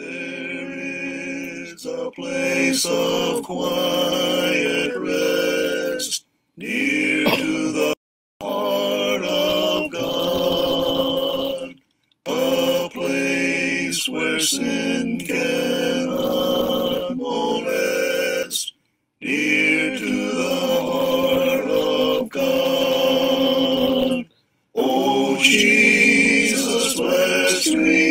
There is a place of quiet rest near to the heart of God, a place where sin cannot molest, near to the heart of God. O Jesus, blessed Redeemer,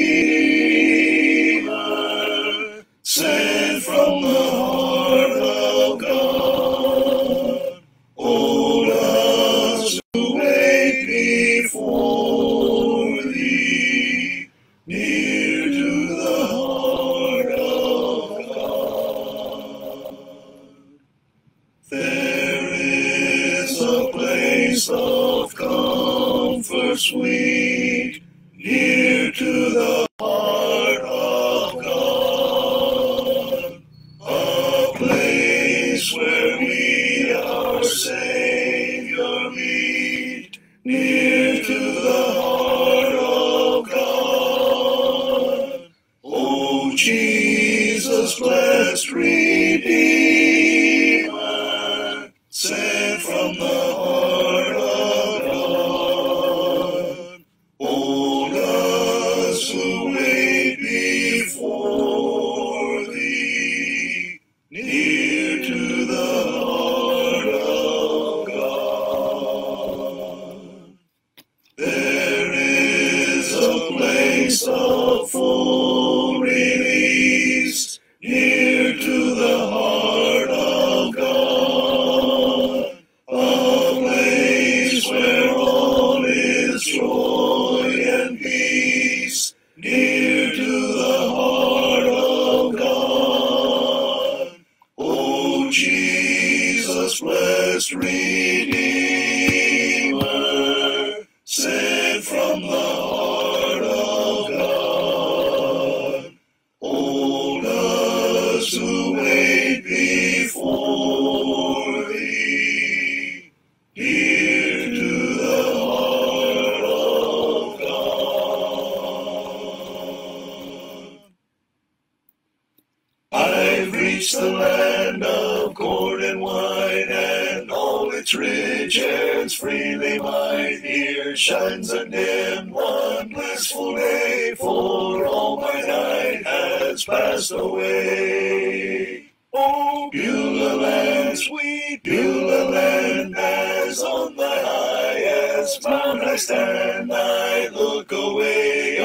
sent from the heart of God, hold us to wait before thee, near to the heart of God. There is a place of comfort sweet, near to the heart of God, a place where we our Savior meet, near to the heart of God. O Jesus, blessed Redeemer, sent from the heart of God, hold us who wait before thee, near to the heart of God. There is a place of full release, near to the heart of God, a place where all is joy and peace, near to the heart of God. O Jesus, blessed Redeemer, sent from the heart of God, hold us who wait before thee, near to the heart of God. I've reached the land of corn and wine, and all its riches freely mine. Here shines a dim, one blissful day, for all my night has passed away. Oh, Beulah land, sweet Beulah land, as on the highest mount I stand, I look away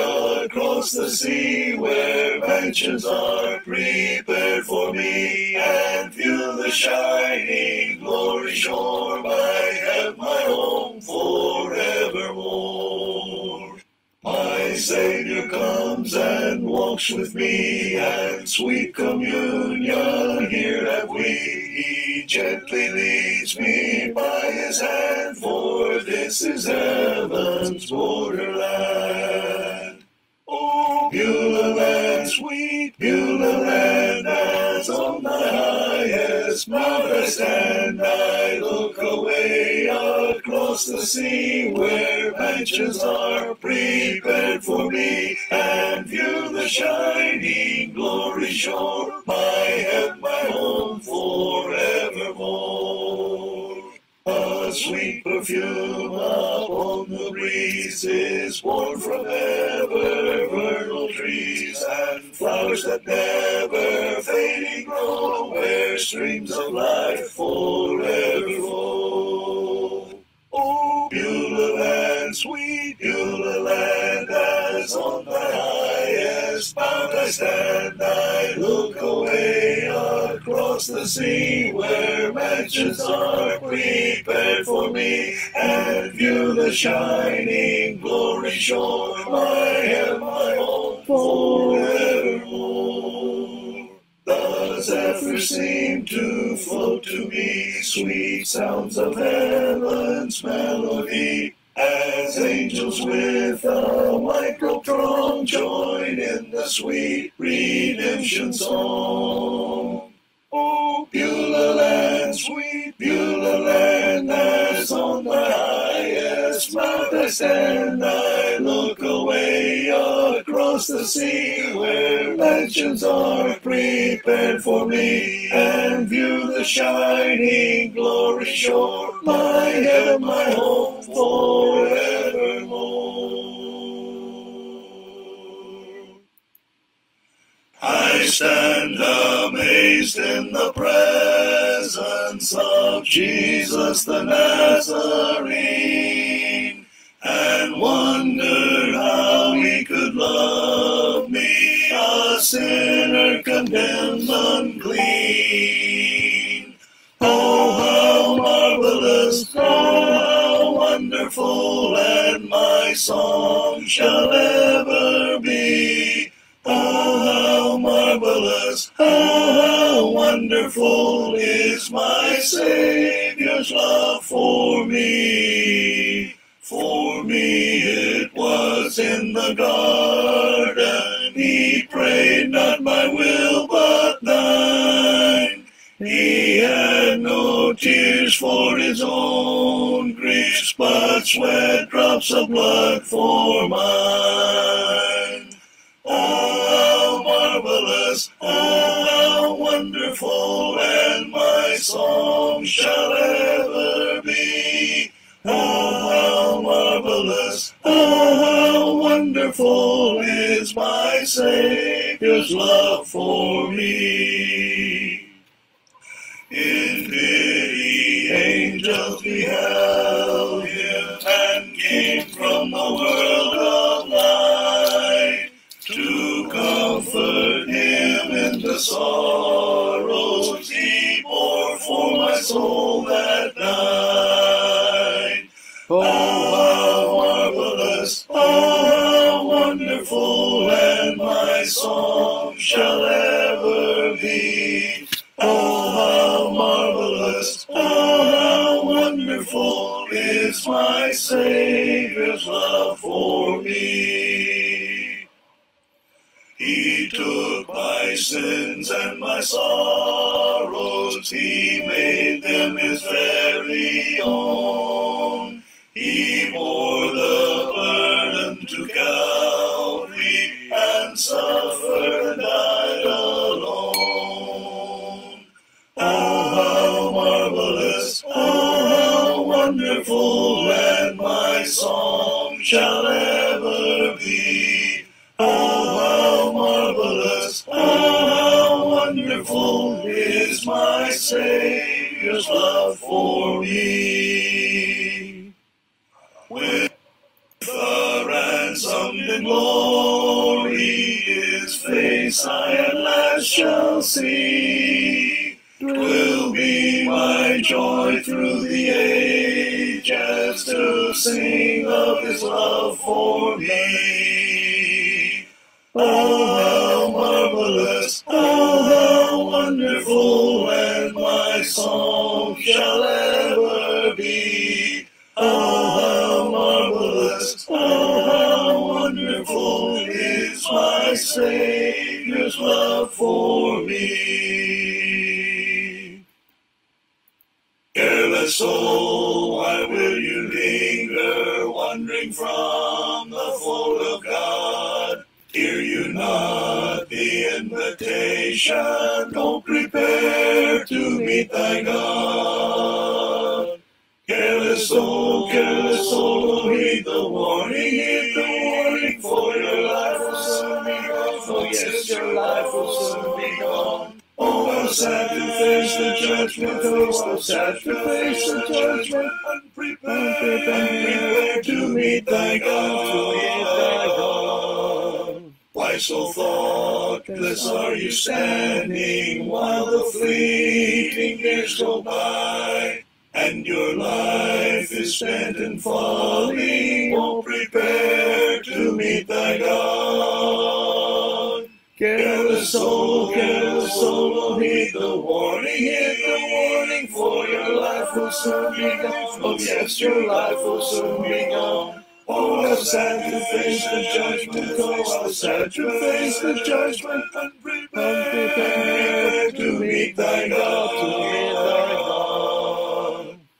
across the sea, where mansions are prepared for me, and view the shining glory shore. I have my home forevermore. My Savior comes and walks with me, and sweet communion here have we. He gently leads me by his hand, for this is heaven's borderland. Oh, Beulah land, sweet Beulah land, as on the highest mount I stand, I look away across the sea, where mansions are prepared for me, and view the shining glory shore. I have my home forevermore. A sweet perfume upon the breeze is born from ever vernal trees, and flowers that never fading grow, where streams of life forever flow. Oh, Beulah land, sweet Beulah land, as on the highest mount I stand, I look away across the sea, where mansions are prepared for me, and view the shining glory shore. I have my home forevermore. The zephyrs seem to float to me, sweet sounds of heaven's melody, as angels with a white robed throng join in the sweet redemption song. Oh, Beulah land, sweet Beulah land, as on the highest mount I stand, I look away across across the sea, where mansions are prepared for me, and view the shining glory shore, my heaven, my home forevermore. I stand amazed in the presence of Jesus the Nazarene, and wonder how he could love me, a sinner condemned unclean. Oh, how marvelous, oh, how wonderful, and my song shall ever be. Oh, how marvelous, oh, how wonderful is my Savior's love for me. For me it was in the garden, he prayed, not my will but thine. He had no tears for his own griefs, but sweat drops of blood for mine. Oh, how marvelous, oh, how wonderful, and my song shall ever be. Oh, how marvelous, oh, how wonderful is my Savior's love for me. In pity, angels beheld him, and came from the world of light, to comfort him in the sorrows he bore for my soul that night. Oh, how marvelous, oh, how wonderful, and my song shall ever be. Oh, how marvelous, oh, how wonderful is my Savior's love for me. He took my sins and my sorrows, he made them his very own. He bore the burden to Calvary, and suffered and died alone. Oh, how marvelous, oh, how wonderful, and my song shall ever be. Oh, how marvelous, oh, how wonderful is my Savior's love for me. With the ransomed in glory, his face I at last shall see. 'Twill be my joy through the ages to sing of his love for me. Oh, how marvelous, oh, how wonderful, and my song shall ever be. Oh, how marvelous, oh, how wonderful is my Savior's love for me. Careless soul, why will you linger, wandering from the fold of God? Hear you not the invitation? Don't prepare to meet thy God. Careless soul, heed the warning, for your life will soon be gone. Oh, yes, your life will soon be gone. Oh, how sad to face the judgment, oh, how sad to face the judgment, unprepared to meet thy God. Why so thoughtless are you standing, while the fleeting years go by, and your life is spent in folly? Won't prepare to meet thy God. Careless soul, heed the warning, for your life will soon be gone. Oh, yes, your life will soon be gone. Oh, how sad to face the judgment, oh, how sad to face the judgment, unprepared to meet thy God,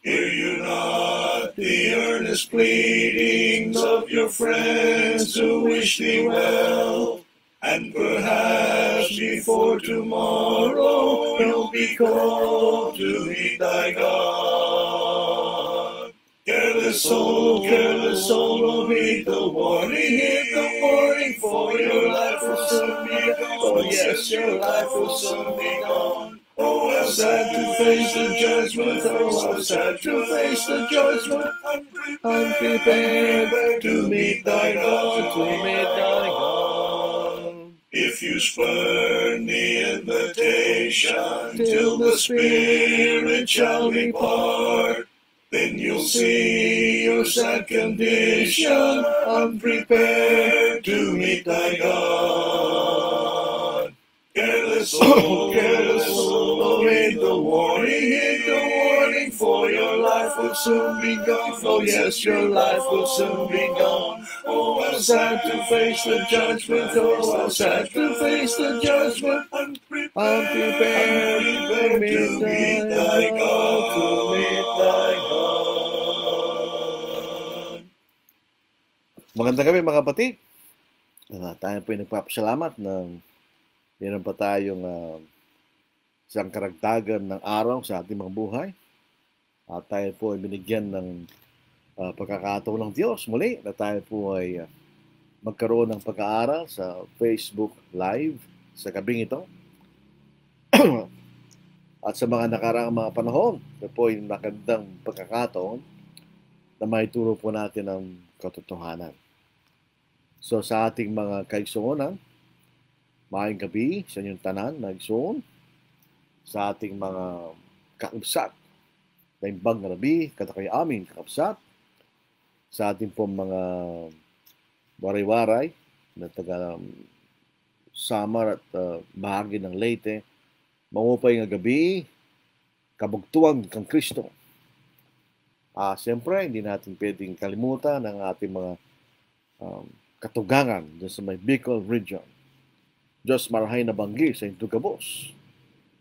Hear you not the earnest earnest pleadings of your friends who wish thee well, and perhaps before tomorrow you'll be called to meet thy God. Careless soul, will heed the warning, for your life will soon be gone. Oh yes, your life will soon be gone. Oh, how sad to face the judgment, oh, how sad to face the judgment, unprepared to meet thy God, If you spurn the invitation till the Spirit shall depart, then you'll see your sad condition, unprepared to meet thy God. Careless soul, heed the warning, for your life will soon be gone. Oh yes, your life will soon be gone. Oh, how sad to face the judgment, oh, how sad to face the judgment, unprepared to meet thy God, Magandang gabi mga kapatid. Tayo po ay nagpapasalamat na meron pa tayong isang karagdagan ng araw sa ating mga buhay. At tayo po ay binigyan ng pagkakataon ng Diyos muli na tayo po ay magkaroon ng pag-aaral sa Facebook Live sa gabing ito. At sa mga nakaraang mga panahon, ito po ay magandang pagkakataon na maituro po natin ang katotohanan. So sa ating mga kaigsuonan, maayong gabi sa inyong tanan na igsuon, sa ating mga kaubsat, naimbang na gabi, katakay amin kaubsat, sa ating pong mga waray-waray na taga Samar at bahagi ng Leyte, mamupay nga gabi, kabugtuan kang Kristo. Siyempre, hindi natin pwedeng kalimutan ang ating mga katugangan dyan sa may Bicol region. Diyos marahay na banggi sa Intugabos.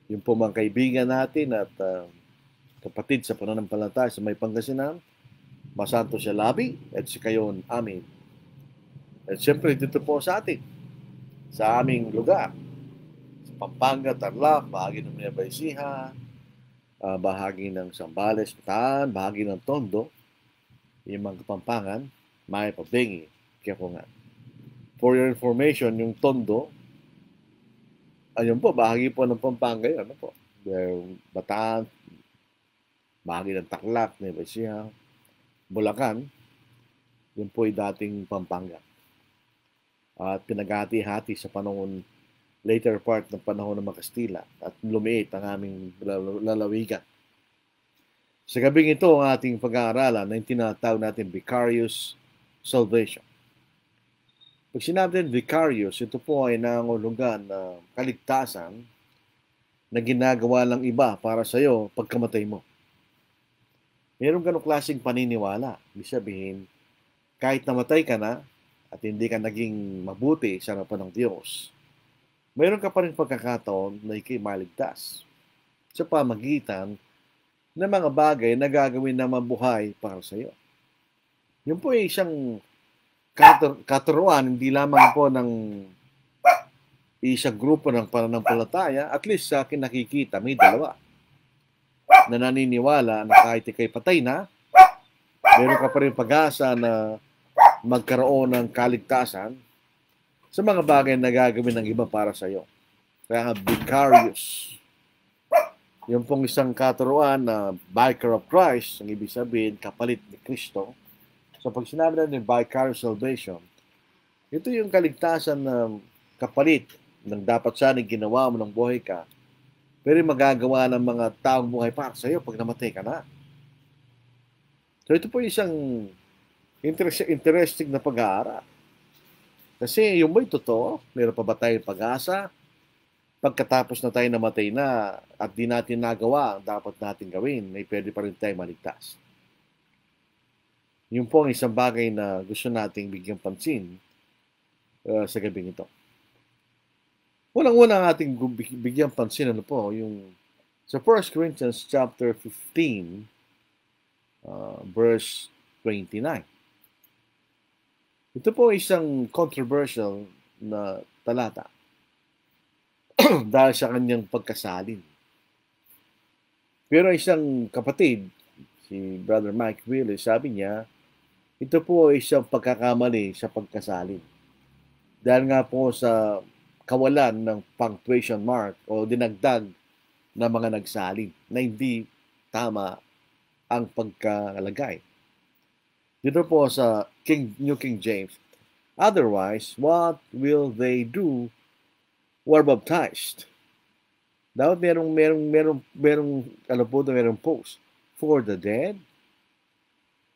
Yung po mga kaibigan natin at kapatid sa pananampalataya sa may Pangasinan, Masanto siya labi at si kayon amin. At siyempre dito po sa atin, sa aming lugar, sa Pampanga, Tarlac, bahagi ng Nueva Ecija, bahagi ng Zambales, Bataan, bahagi ng Tondo, yung mga Kapampangan, may pabengi, kaya po nga. For your information, yung Tondo, ayun po, bahagi po ng Pampanga yun, ano po. Bataan, bahagi ng Tarlac, Nueva Ecija, Bulacan, yun po ay dating Pampanga. At pinaghati-hati sa panahon, later part ng panahon ng mga Kastila at lumiit ang aming lalawigan. Sa gabing ito, ang ating pag-aaralan na yung tinatawag natin Vicarious Salvation. Pag sinabi natin Vicarious, ito po ay nangulugan na kaligtasan na ginagawa ng iba para sa iyo pagkamatay mo. Mayroong ganong klaseng paniniwala. Ibig sabihin, kahit namatay ka na at hindi ka naging mabuti sa harapan ng Diyos, mayroon ka pa rin pagkakataon na ikay maligtas sa pamagitan ng mga bagay na gagawin na mabuhay para sa iyo. Yun po ay isang katuruan, hindi lamang po ng isang grupo ng pananampalataya, at least sa akin nakikita, may dalawa na naniniwala na kahit ikay patay na, meron ka pa rin pag-asa na magkaroon ng kaligtasan sa mga bagay na gagawin ng iba para sa iyo. Kaya nga, vicarious. Yung pong isang katuruan na vicar of Christ, ang ibig sabihin, kapalit ni Kristo. So pag sinabi natin vicarious salvation, ito yung kaligtasan na kapalit ng dapat sana ginawa mo ng buhay ka, pero magagawa ng mga taong buhay para sa iyo pag namatay ka na. So ito po isang interesting na pag-aaral. Kasi yung may totoo, meron pa ba tayong pag-asa? Pagkatapos na tayo namatay na at di natin nagawa ang dapat natin gawin, may pwede pa rin tayo maligtas. Yung po ang isang bagay na gusto nating bigyang pansin sa gabing ito. Unang-una ating bigyang pansin, ano po, yung sa 1 Corinthians chapter 15, verse 29. Ito po isang controversial na talata dahil sa kanyang pagkasalin. Pero isang kapatid, si Brother Mike Willis, sabi niya, ito po ay isang pagkakamali sa pagkasalin. Dahil nga po sa kawalan ng punctuation mark o dinagdag na mga nagsalin na hindi tama ang pagkalagay. Dito po sa New King James, otherwise, what will they do who are baptized? Dapat merong post. For the dead?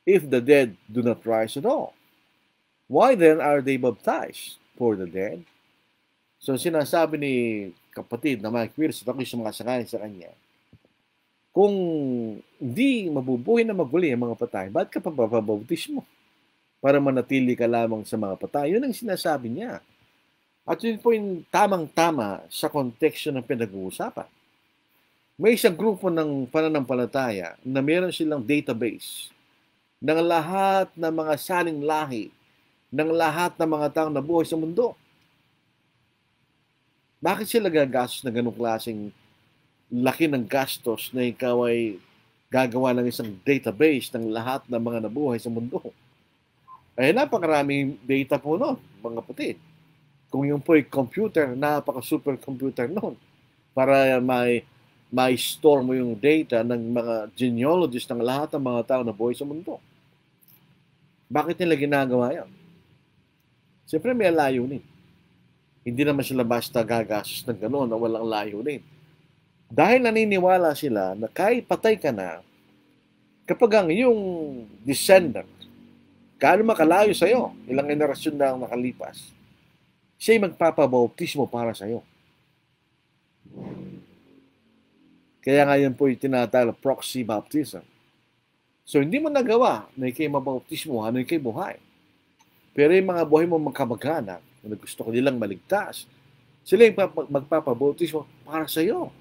If the dead do not rise at all, why then are they baptized? For the dead? So sinasabi ni kapatid na Mike Wills at ako'y sumakasakay sa kanya, kung hindi mabubuhay na maguli ang mga patay, ba't ka papabautis mo? Para manatili ka lamang sa mga patay. Yun ang sinasabi niya. At yun po yung tamang-tama sa konteksto ng pinag-uusapan. May isang grupo ng pananampalataya na meron silang database ng lahat ng mga saling lahi, ng lahat ng mga taong nabuhay sa mundo. Bakit sila gagastos na ganong klaseng laki ng gastos na ikaw ay gagawa ng isang database ng lahat ng mga nabuhay sa mundo? Ay napakaraming data po noon, mga kapatid. Kung yung po ay computer, napaka-supercomputer noon para may store mo yung data ng mga genealogists ng lahat ng mga tao na buhay sa mundo. Bakit nila ginagawa yan? Siyempre may layunin. Hindi naman sila basta gagastos ng gano'n na walang layunin. Dahil naniniwala sila na kahit patay ka na, kapag ang iyong descendant, gaano makalayo sa iyo, ilang generasyon na ang nakalipas, siya'y magpapabautismo para sa iyo. Kaya ngayon po yung tinatawag na proxy baptism. So hindi mo nagawa na ikay mabautismo, ano ikay buhay. Pero yung mga buhay mo magkamag-anak, na gusto ko nilang maligtas, sila yung magpapabautismo para sa iyo.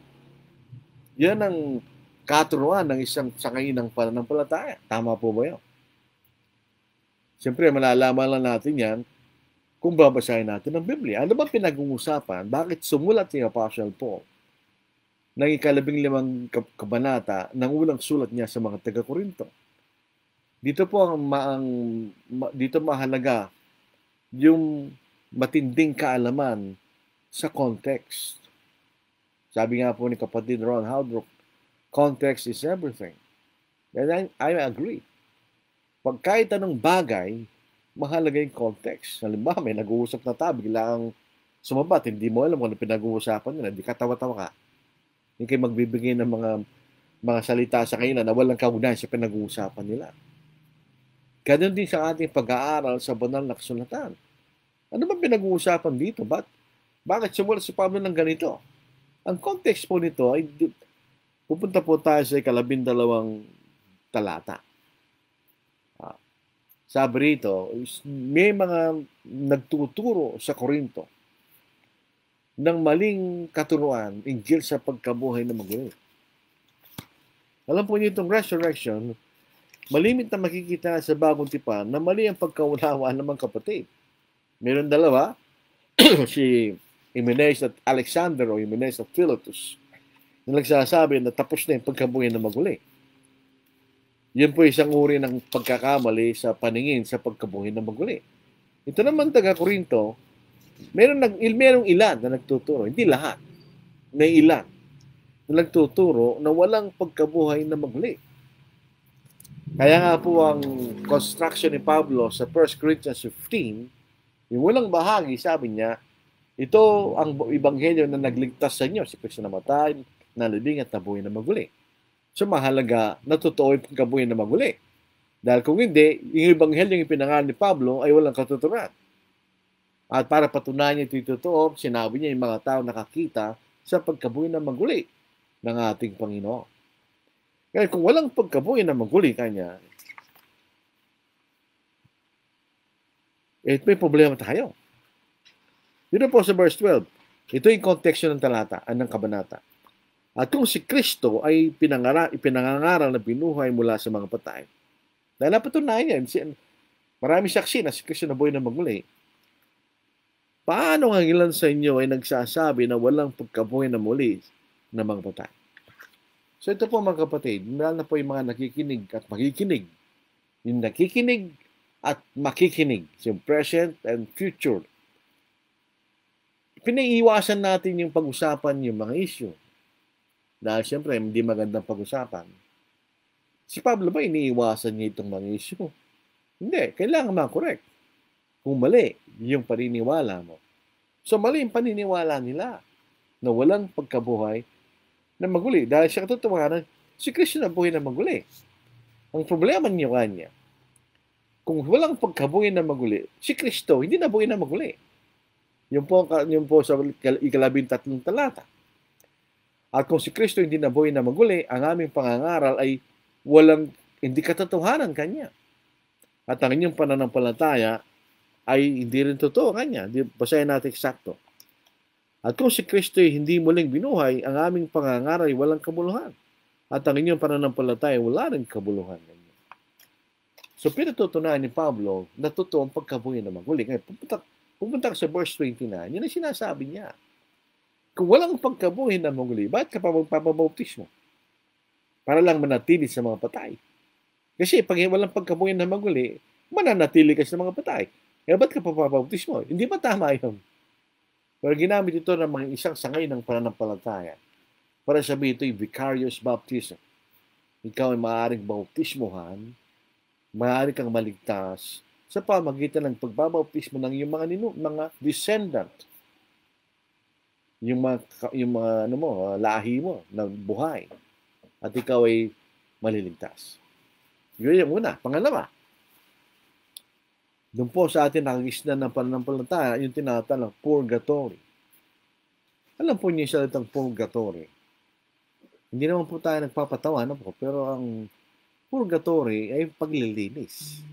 Yan ang katuruan ng isang sangainang pananampalataya. Tama po ba yun? Siyempre, malalaman lang natin yan kung babasahin natin ang Biblia. Ano ba pinag-uusapan? Bakit sumulat si Apostle Paul ng 15 kabanata ng unang sulat niya sa mga taga-Korinto? Dito po dito mahalaga yung matinding kaalaman sa context. Sabi nga po ni kapatid Ron Howdrock, context is everything. And I agree. Pag kahit anong bagay, mahalaga yung context. Halimbawa, may nag-uusap na tayo, biglang sumabat, hindi mo alam kung ano pinag-uusapan nila, hindi ka tawa-tawa ka. Hindi kayo magbibigay ng mga salita sa kanila na walang kaugnayan sa pinag-uusapan nila. Ganun din sa ating pag-aaral sa banal na kasulatan. Ano ba pinag-uusapan dito? Bakit sumulat si Pablo ng ganito? Ang context po nito ay pupunta po tayo sa 12 talata. Sabi rito, may mga nagtuturo sa Korinto ng maling katuruan hinggil sa pagkabuhay na maguli. Alam po niyo itong resurrection, malimit na makikita sa bagong tipan na mali ang pagkaunawa ng mga kapatid. Meron dalawa, si Hymenaeus at Alexander o Hymenaeus at Philetus, na nagsasabi na tapos na yung pagkabuhay na maguli. Yun po isang uri ng pagkakamali sa paningin sa pagkabuhay na maguli. Ito naman taga-Korinto, merong ilan na nagtuturo, hindi lahat, may ilan na nagtuturo na walang pagkabuhay na maguli. Kaya nga po ang construction ni Pablo sa 1 Corinthians 15, yung walang bahagi, sabi niya, ito ang ebanghelyo na nagligtas sa inyo, si Kristo namatay, nalibing at nabuhay na maguli. So mahalaga na totoo yung pagkabuhay na maguli. Dahil kung hindi, yung ebanghelyo yung ipinangaral ni Pablo ay walang katuturan. At para patunayan niya ito totoo, sinabi niya yung mga tao nakakita sa pagkabuhay na maguli ng ating Panginoon. Kaya kung walang pagkabuhay na maguli kanya, may problema tayo. Dito po sa verse 12, ito yung konteksto ng talata, ng kabanata. At kung si Kristo ay ipinangangaral na binuhay mula sa mga patay, Dahil napatunayan, marami saksi na si Kristo nabuhay na magmuli. Paano ang ilan sa inyo ay nagsasabi na walang pagkabuhay na muli na mga patay? So ito po mga kapatid, lalo na po yung mga nakikinig at makikinig. Yung nakikinig at makikinig, yung present and future. Pinaiiwasan natin yung pag-usapan yung mga issue. Dahil siyempre, hindi magandang pag-usapan. Si Pablo ba iniiwasan niya itong mga issue? Hindi, kailangan ma-correct. Kung mali, yung paniniwala mo. So mali yung paniniwala nila na walang pagkabuhay na maguli. Dahil sa katotohanan, si Kristo na buhay na maguli. Ang problema niyo kanya, kung walang pagkabuhay na maguli, si Kristo hindi na buhay na maguli. Yung po sa ikalabintatlong talata. At kung si Kristo hindi na buhay na maguli, ang aming pangangaral ay hindi katotohanan kanya. At ang inyong pananampalataya ay hindi rin totoo kanya. Basahin natin eksakto. At kung si Kristo ay hindi muling binuhay, ang aming pangangaral ay walang kabuluhan. At ang inyong pananampalataya ay wala rin kabuluhan kanya. So pinatutunayan ni Pablo na totoo ang pagkabuhay na maguli. Ngayon, pupunta ka sa verse 29, yun ang sinasabi niya. Kung walang pagkabuhay na maguli, bakit ka pa magpapabautismo? Para lang manatili sa mga patay. Kasi pag walang pagkabuhay na maguli, mananatili ka sa mga patay. Kaya ba't ka papabautismo? Hindi ba tama yun? Pero ginamit ito ng mga isang sangay ng pananampalataya para sabihin ito yung vicarious baptism. Ikaw ay maaaring bautismohan, maaari kang maligtas sa pamagitan ng pagbabautismo ng iyong mga descendant. Yung mga lahi mo na buhay. At ikaw ay maliligtas. Yun yung una. Pangalawa, doon po sa atin nakagisnan ng pananampalataya, yung tinatawag ng purgatory. Alam po niyo yung salitang purgatory. Hindi naman po tayo nagpapatawa, pero ang purgatory ay paglilinis.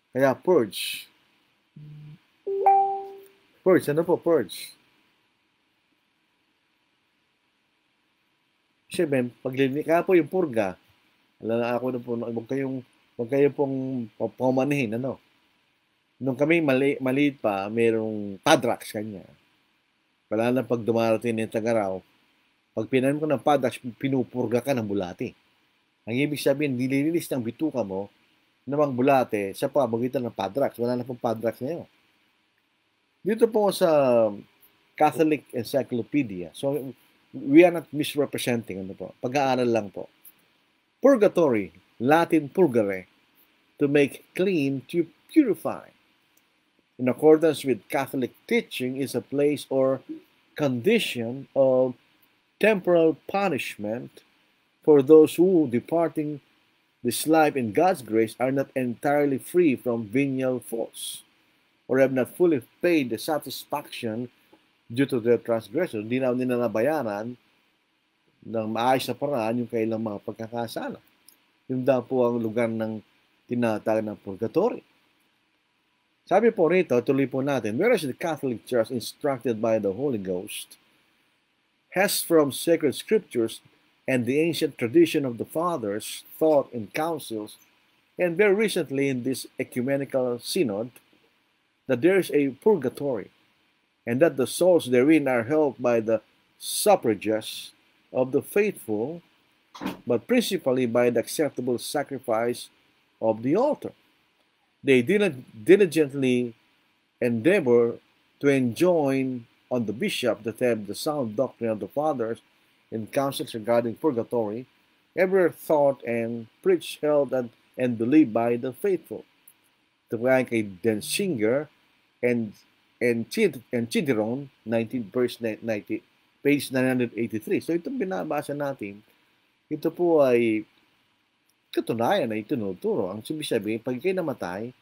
Kaya purge. Purge, ano po purge? Siyempre, paglilinis. Kaya po yung purga. Alam na ako na po, huwag kayo pong pumanihin, Nung kami maliit pa, mayroong padrax kanya. Wala lang pag dumarating ng tagaraw, pag pinanim ko ng padrax, pinupurga ka ng bulati. Ang ibig sabihin, nililinis ng bituka mo ng mga bulate sa pamagitan ng padrax. Wala na pong padrax ngayon. Dito po sa Catholic Encyclopedia, so we are not misrepresenting, pag-aaral lang po. Purgatory, Latin purgare, to make clean, to purify. In accordance with Catholic teaching, is a place or condition of temporal punishment for those who, departing this life in God's grace, are not entirely free from venial faults or have not fully paid the satisfaction due to their transgression. Hindi na nila nabayaran ng maayos na paraan yung kailang mga pagkakasala. Yung daw po ang lugar ng tinatawag ng purgatory. Sabi po rito, tuloy po natin, whereas the Catholic Church, instructed by the Holy Ghost, has from sacred scriptures and the ancient tradition of the fathers, thought in councils, and very recently in this ecumenical synod, that there is a purgatory, and that the souls therein are helped by the suffrages of the faithful, but principally by the acceptable sacrifice of the altar. They diligently endeavor to enjoin on the bishop that have the sound doctrine of the fathers in councils regarding purgatory, ever thought and preached, held, and believed by the faithful. Ito kay Denzinger and Chideron, 19 verse 90, page 983. So itong binabasa natin, ito po ay katunayan na itinuturo. Ang sabihin, pag kayo namatay,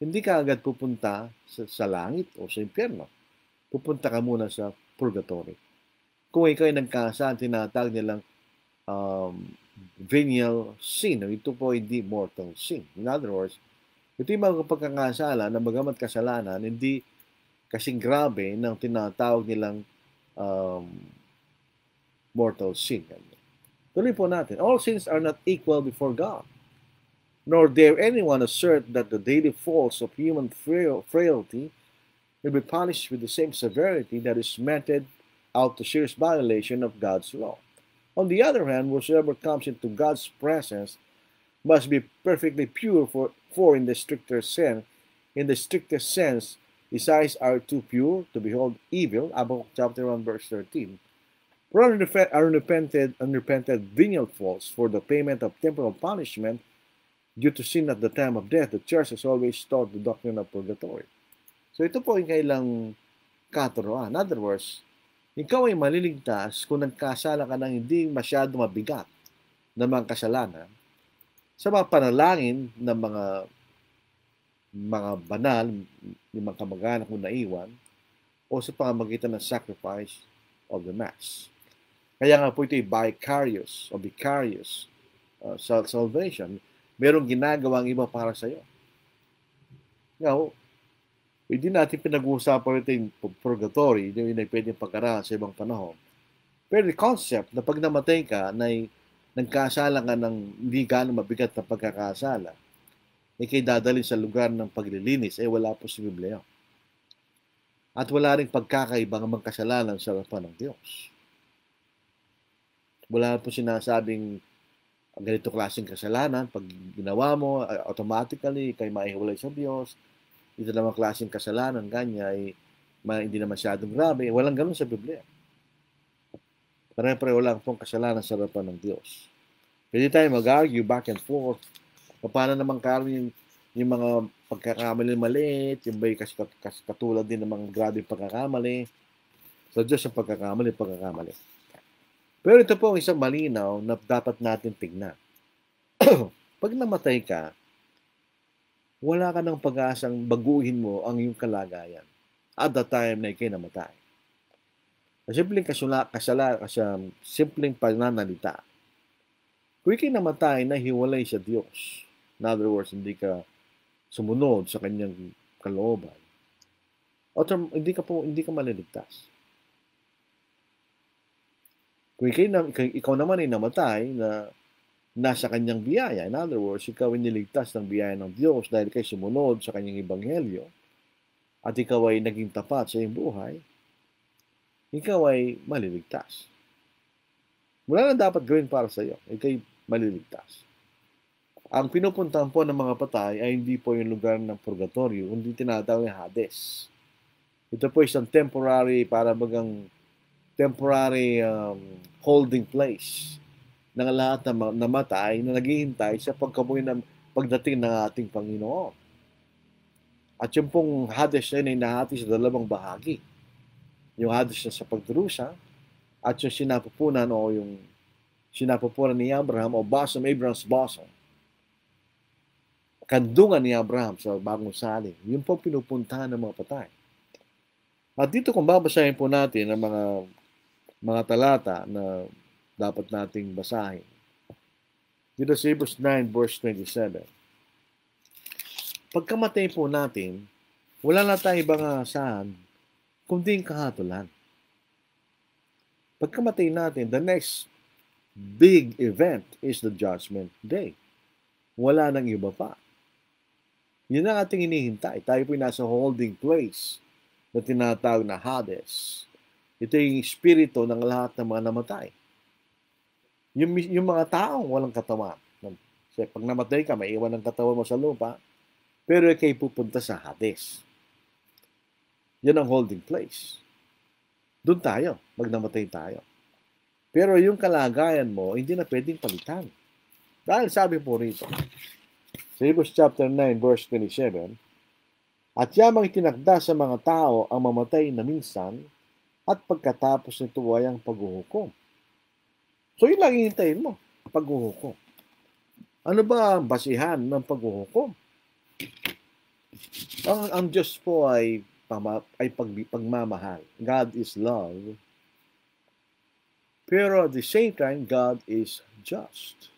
hindi ka agad pupunta sa langit o sa impyerno. Pupunta ka muna sa purgatory. Kung ikaw ay nagkasala, tinatawag nilang venial sin. Ito po hindi mortal sin. In other words, ito yung mga pagkakasala na bagamat kasalanan, hindi kasing grabe ng tinatawag nilang mortal sin. Tuloy po natin. All sins are not equal before God. nor dare anyone assert that the daily faults of human frailty will be punished with the same severity that is meted out to serious violation of God's law. On the other hand, whosoever comes into God's presence must be perfectly pure, for in the strictest sense, his eyes are too pure to behold evil. Habakkuk chapter 1, verse 13. For unrepented venial faults for the payment of temporal punishment due to sin at the time of death, the church has always taught the doctrine of purgatory. So ito po yung kailang katuroan. In other words, ikaw ay maliligtas kung nagkasala ka ng hindi masyado mabigat na mga kasalanan sa mga panalangin ng mga banal, yung mga kamag-anak mo naiwan, o sa pamamagitan ng sacrifice of the Mass. Kaya nga po ito ay vicarious salvation. Merong ginagawang iba para sa iyo. Now, hindi natin pinag-uusapan ito yung purgatory, hindi na pwedeng pag-aralan sa ibang panahon. Pero the concept na pag namatay ka, na nagkasala ka ng hindi gaano mabigat na pagkakasala, kay dadalhin sa lugar ng paglilinis, wala po sa Biblia. At wala rin pagkakaibang mga kasalanan sa harapan ng Diyos. Wala po sinasabing ganito klaseng kasalanan, pag ginawa mo, automatically, kay maihiwalay sa Diyos. Ito naman klaseng kasalanan, ganyan, hindi na masyadong grabe. Walang ganun sa Biblia. Pare-pareho lang pong kasalanan sa harapan ng Diyos. Pwede tayo mag-argue back and forth. Paano naman karoon yung mga pagkakamali maliit, yung ba'y katulad din ng mga grabing pagkakamali. Sa Diyos ang pagkakamali. Pero ito po ang isang malinaw na dapat natin tignan. Pag namatay ka, wala ka ng pag-asang baguhin mo ang iyong kalagayan at the time na ikay namatay. Simpleng pananalita. Kung ikay namatay na hiwalay sa Diyos, in other words, hindi ka sumunod sa kanyang kalooban, hindi ka maliligtas. Kung ikaw naman ay namatay na nasa kanyang biyaya, in other words, ikaw ay niligtas ng biyaya ng Diyos dahil kay sumunod sa kanyang ebanghelyo at ikaw ay naging tapat sa iyong buhay, ikaw ay maliligtas. Wala na dapat gawin para sa iyo. Ikay maliligtas. Ang pinupuntahan po ng mga patay ay hindi po yung lugar ng purgatorio, hindi tinatawag ng Hades. Ito po isang temporary holding place ng lahat ng namatay na naghihintay sa pagdating ng ating Panginoon. At yung pong Hades na yun ay nahati sa dalawang bahagi. Yung Hades na sa pagdurusa at yung sinapupunan ni Abraham o Abraham's bosom. Kandungan ni Abraham sa bagong salin. Yun po pinupuntahan ng mga patay. At dito kung babasahin po natin ang mga talata na dapat nating basahin. Dito sa Hebrews 9 verse 27. Pagkamatay po natin, wala na tayong ibang asahan kundi yung kahatulan. Pagkamatay natin, the next big event is the Judgment Day. Wala nang iba pa. Yun ang ating hinihintay. Tayo po'y nasa holding place na tinatawag na Hades. Ito yung espiritu ng lahat ng mga namatay. Yung mga taong walang katawan. Kasi pag namatay ka, may iwan ang katawan mo sa lupa, pero ikay pupunta sa Hades. Yan ang holding place. Doon tayo, pag namatay tayo. Pero yung kalagayan mo, hindi na pwedeng palitan. Dahil sabi po rito, sa Hebrews chapter 9, verse 27, at yamang itinakda sa mga tao ang mamatay na minsan at pagkatapos nito ay ang paghuhukom. So yun lang hihintayin mo, paghuhukom. Ano ba ang basihan ng paghuhukom? Ang Diyos po ay pagmamahal. God is love. Pero at the same time, God is just.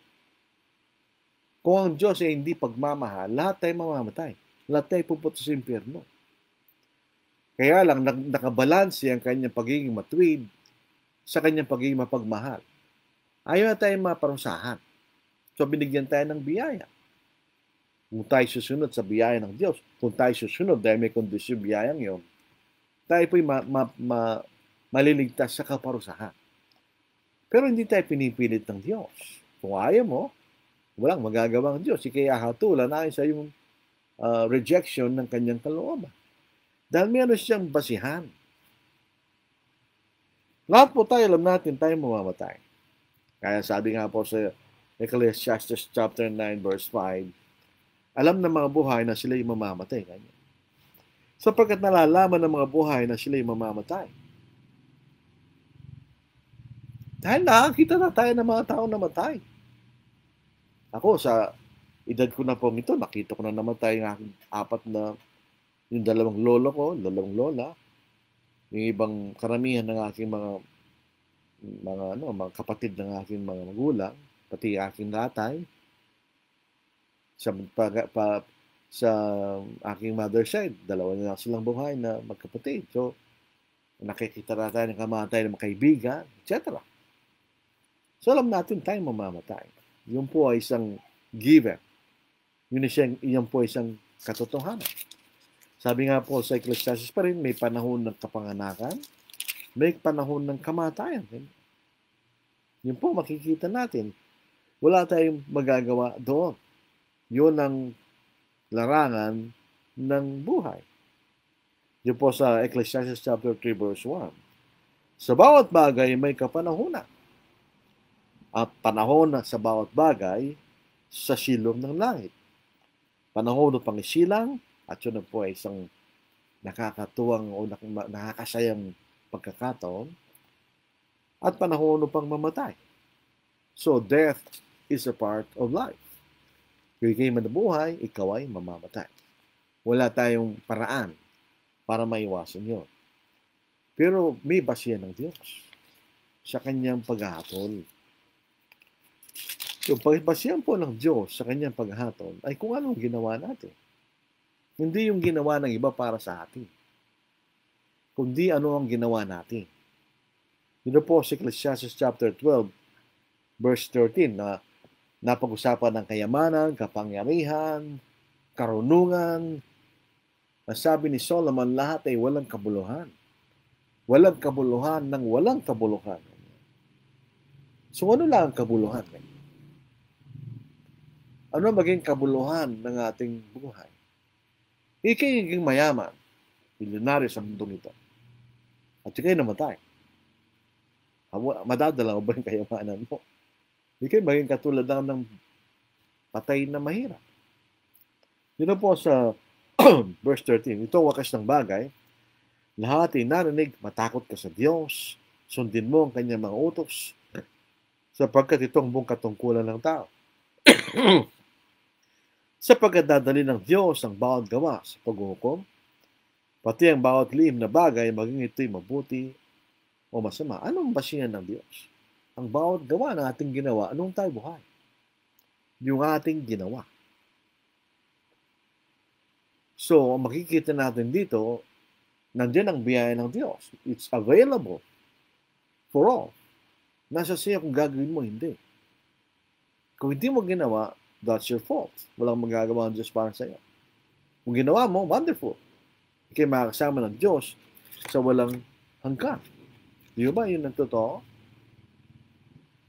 Kung ang Diyos ay hindi pagmamahal, lahat tayo mamamatay. Lahat tayo pupunta sa impyerno. Kaya lang, nakabalanse ang kanyang pagiging matuwid sa kanyang pagiging mapagmahal. Ayaw na tayo maparusahan. So, binigyan tayo ng biyaya. Kung tayo susunod sa biyaya ng Diyos, kung tayo susunod dahil may kondisyon biyayang yon, tayo po'y maliligtas sa kaparusahan. Pero hindi tayo pinipilit ng Diyos. Kung ayaw mo, walang magagawa ng Diyos. Ikaya hatulan ayon sa yung rejection ng kanyang kalooban. Dahil meron siyang basihan. Lahat po tayo, alam natin, tayo mamamatay. Kaya sabi nga po sa Ecclesiastes chapter 9 verse 5, alam ng mga buhay na sila'y mamamatay. Sapagkat nalalaman ng mga buhay na sila'y mamamatay. Dahil nakakita na tayo ng mga tao namatay. Ako, sa edad ko na po ito, nakita ko na namatay ng aking yung dalawang lolo ko, dalawang lola, yung ibang karamihan ng aking mga kapatid ng aking mga magulang, pati aking tatay, sa aking mother side, dalawa na silang buhay na magkapatid. So, nakikita na tayo ng kamatay ng mga kaibigan, etc. So, alam natin tayo mamamatay. Yun po ay isang given. Yun po ay isang katotohanan. Sabi nga po sa Ecclesiastes pa rin, may panahon ng kapanganakan, may panahon ng kamatayan. Yun po, makikita natin. Wala tayong magagawa doon. Yun ang larangan ng buhay. Yun po sa Ecclesiastes chapter 3 verse 1. Sa bawat bagay may kapanahunan. At panahon sa bawat bagay sa silong ng langit. Panahon ng pangisilang, at yun po ay isang nakakatuwang o nakakasayang pagkakataon, at panahon ng pangmamatay. So, death is a part of life. Kung ikay manabuhay, ikaw ay mamamatay. Wala tayong paraan para maiwasan yun. Pero may basihan ng Diyos sa kanyang paghahatol. Yung pagbasihan po ng Diyos sa kanyang paghahatol ay kung anong ginawa natin. Hindi yung ginawa ng iba para sa atin, kundi ano ang ginawa natin. Yun po sa Ecclesiastes chapter 12, verse 13, na napag-usapan ng kayamanan, kapangyarihan, karunungan. Nasabi ni Solomon, lahat ay walang kabuluhan. Walang kabuluhan ng walang kabuluhan. So ano lang ang kabuluhan? Ano maging kabuluhan ng ating buhay? Ikay naging mayaman, milyonaryo sa mundong ito. At ikay namatay. Madadala mo ba yung kayamanan mo? Ikay maging katulad lang ng patay na mahirap. Yun po sa verse 13. Ito wakas ng bagay. Lahat ay narinig, matakot ka sa Diyos. Sundin mo ang kanyang mga utos. Sapagkat ito ang buong katungkulan ng tao. Sapagkat dadali ng Diyos ang bawat gawa sa paghuhukom, pati ang bawat lihim na bagay, maging ito'y mabuti o masama. Anong basihan ng Diyos? Ang bawat gawa na ating ginawa, anong tayo buhay? Yung ating ginawa. So, makikita natin dito, nandiyan ang biyaya ng Diyos. It's available for all. Nasa siya kung gagawin mo, hindi. Kung hindi mo ginawa, that's your fault. Walang magagawa ng Diyos para sa iyo. Kung ginawa mo, wonderful. Ikay makakasama ng Diyos sa walang hanggan. Di ba yun ang totoo?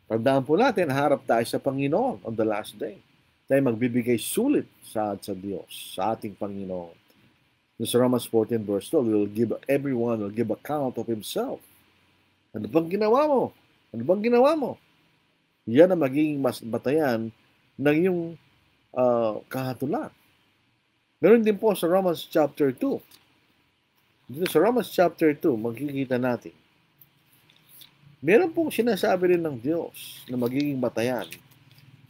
Tandaan po natin, harap tayo sa Panginoon on the last day. Tayo magbibigay sulit sa Diyos, sa ating Panginoon. Sa Romans 14 verse 12, everyone will give account of himself. Ano bang ginawa mo? Ano bang ginawa mo? Yan ang magiging mas batayan ng iyong kahatulan. Meron din po sa Romans chapter 2. Dito sa Romans chapter 2, makikita natin. Meron pong sinasabi rin ng Diyos na magiging batayan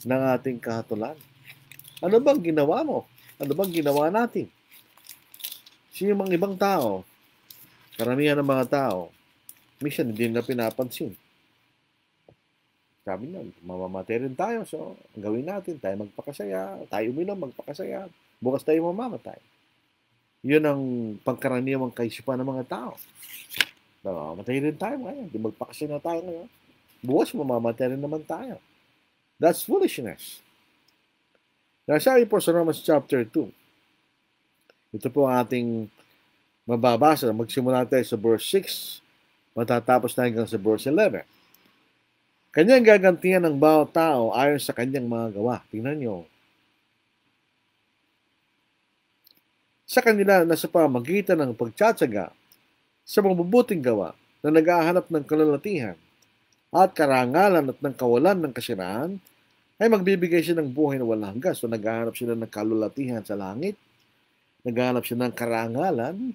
ng ating kahatulan. Ano bang ginawa mo? Ano bang ginawa natin? Sino mga ibang tao, karamihan ng mga tao, minsan hindi na pinapansin. Sabi na, mamamatay rin tayo. So, ang gawin natin, tayo magpakasaya, tayo uminom, magpakasaya. Bukas tayo mamamatay. Yun ang pangkaraniwang kaisipan ng mga tao. Mamamatay rin tayo ngayon. Di magpakasaya na tayo ngayon. Bukas mamamatay rin naman tayo. That's foolishness. Nasabi po sa Romans chapter 2, ito po ang ating mababasa. Magsimula tayo sa verse 6, matatapos na hanggang sa verse 11. Kanyang gagantihan ng bawat tao ayon sa kanyang mga gawa. Tingnan nyo. Sa kanila na sa pamagitan ng pagtsatsaga sa mabubuting gawa na naghahanap ng kalalatihan at karangalan at ng kawalan ng kasiraan, ay magbibigay siya ng buhay na walang hanggan. So naghahanap sila ng kalalatihan sa langit, naghahanap siya ng karangalan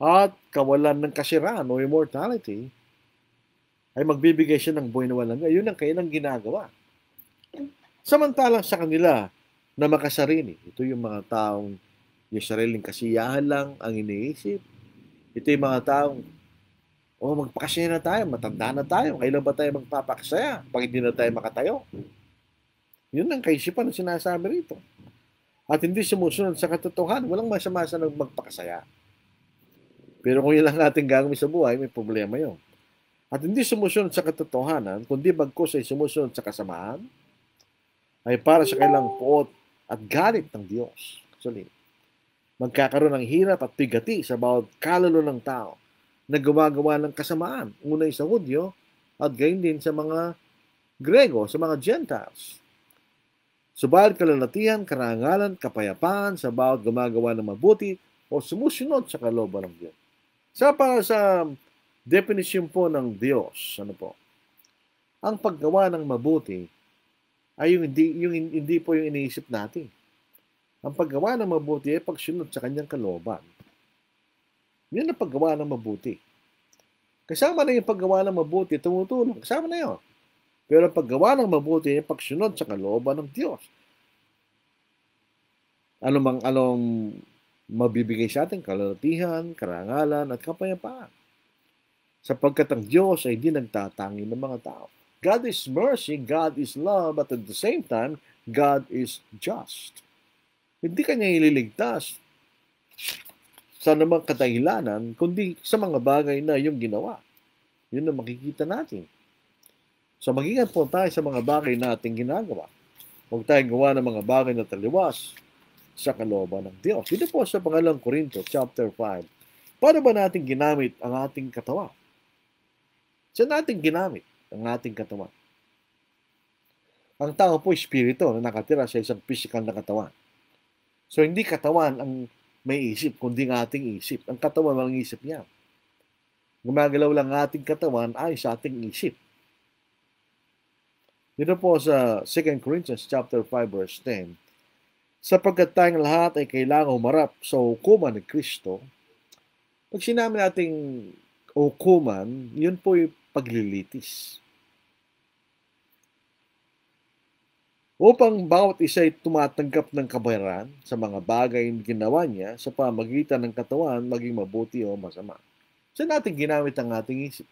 at kawalan ng kasiraan o immortality, ay magbibigay siya ng buhay na walang hanggan. Yun ang kanilang ginagawa. Samantalang sa kanila na makasarili, ito yung mga taong yung sariling kasiyahan lang ang iniisip. Ito yung mga taong, magpakasaya na tayo, matanda na tayo, kailan ba tayo magpapakasaya pag hindi na tayo makatayo? Yun ang kaisipan na sinasabi rito. At hindi sumusunod sa katotohanan, walang masama sa magpakasaya. Pero kung yun lang ating gagawin sa buhay, may problema yun. At hindi sumusunod sa katotohanan, kundi bagkus ay sumusunod sa kasamaan, ay para sa kailang puot at galit ng Diyos. Actually, magkakaroon ng hirap at bigati sa bawat kaluluwa ng tao na gumagawa ng kasamaan. Una sa Hudyo at gayon din sa mga Grego, sa mga Gentiles. Subalit kalalatihan, karangalan, kapayapaan sa bawat gumagawa ng mabuti o sumusunod sa kalooban ng Diyos. Para sa definition po ng Diyos, ang paggawa ng mabuti ay yung hindi po yung iniisip natin. Ang paggawa ng mabuti ay pagsunod sa kanyang kalooban. Yun ang paggawa ng mabuti. Kasama na yung paggawa ng mabuti, tumutulong. Kasama na yun. Pero ang paggawa ng mabuti ay pagsunod sa kalooban ng Diyos. Anong mabibigay sa atin? Kalalatihan, karangalan, at kapayapaan. Sapagkat ang Diyos ay hindi nagtatangi ng mga tao. God is mercy, God is love, but at the same time, God is just. Hindi kanya ililigtas sa namang kadahilanan, kundi sa mga bagay na yung ginawa. Yun ang makikita natin. So mag-ingat po tayo sa mga bagay na ating ginagawa. Huwag tayong gawa ng mga bagay na taliwas sa kalooban ng Diyos. Dito po sa 2 Corinto chapter 5, paano ba natin ginamit ang ating katawan? Saan natin ginamit ang ating katawan? Ang tao po espiritu na nakatira sa isang physical na katawan. So, hindi katawan ang may isip, kundi ang ating isip. Ang katawan ang isip niya. Gumagalaw lang ang ating katawan ay sa ating isip. Dito po sa 2 Corinthians chapter 5 verse 10, sapagkat tayong lahat ay kailangang humarap sa hukuman ni Kristo. Pag sinabi nating hukuman, yun po yung paglilitis. Upang bawat isa ay tumatanggap ng kabayaran sa mga bagay na ginawa niya sa pamagitan ng katawan, maging mabuti o masama. Saan natin ginamit ang ating isip?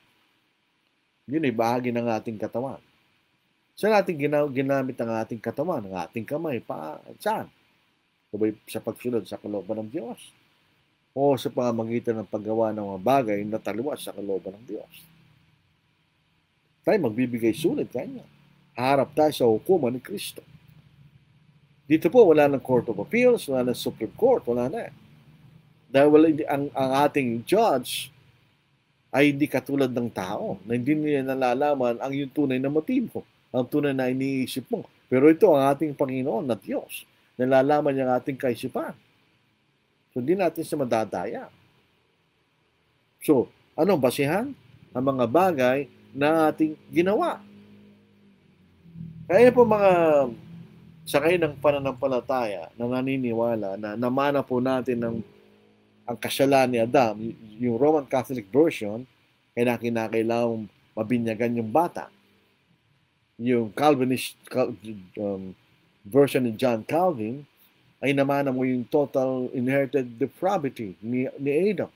Yun ay bahagi ng ating katawan. Saan natin ginamit ang ating katawan, ang ating kamay, paa, saan? Sa pagsunod sa kalooban ng Diyos. O sa pamagitan ng paggawa ng mga bagay na taliwas sa kalooban ng Diyos. Tayo magbibigay sulit kanya. Harap tayo sa hukuman ni Kristo. Dito po, wala ng Court of Appeals, wala ng Supreme Court, wala na. Dahil ang ating judge ay hindi katulad ng tao, na hindi niya nalalaman ang yung tunay na motibo, ang tunay na iniisip mo. Pero ito ang ating Panginoon na Diyos. Nalalaman niya ang ating kaisipan. So, hindi natin siya madadaya. So, anong basihan? Ang mga bagay na ating ginawa. Kaya po mga sakay ng pananampalataya na naniniwala na namana po natin ang kasalanan ni Adam, yung Roman Catholic version, kaya kinakailangang mabinyagan yung bata. Yung Calvinist version ni John Calvin ay namana mo yung total inherited depravity ni Adam.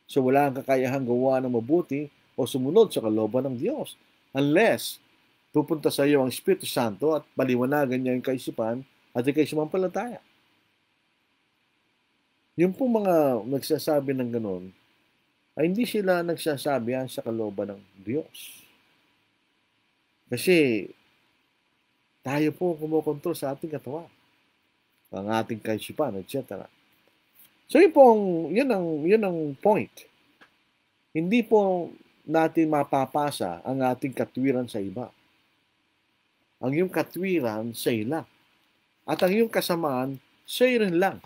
So wala kang kakayahang gawa ng mabuti o sumunod sa kalooban ng Diyos unless pupunta sa iyo ang Espiritu Santo at paliwanagan niya yung kaisipan at ikay sumampalataya. Yung po mga nagsasabi ng ganun, ay hindi sila nagsasabi sa kalooban ng Diyos. Kasi tayo po kumukontrol sa ating katawan. ang ating kaisipan, etc. So yun ang point. Hindi po natin mapapasa ang ating katwiran sa iba. Ang iyong katwiran sa ila. At ang iyong kasamaan sa rin lang.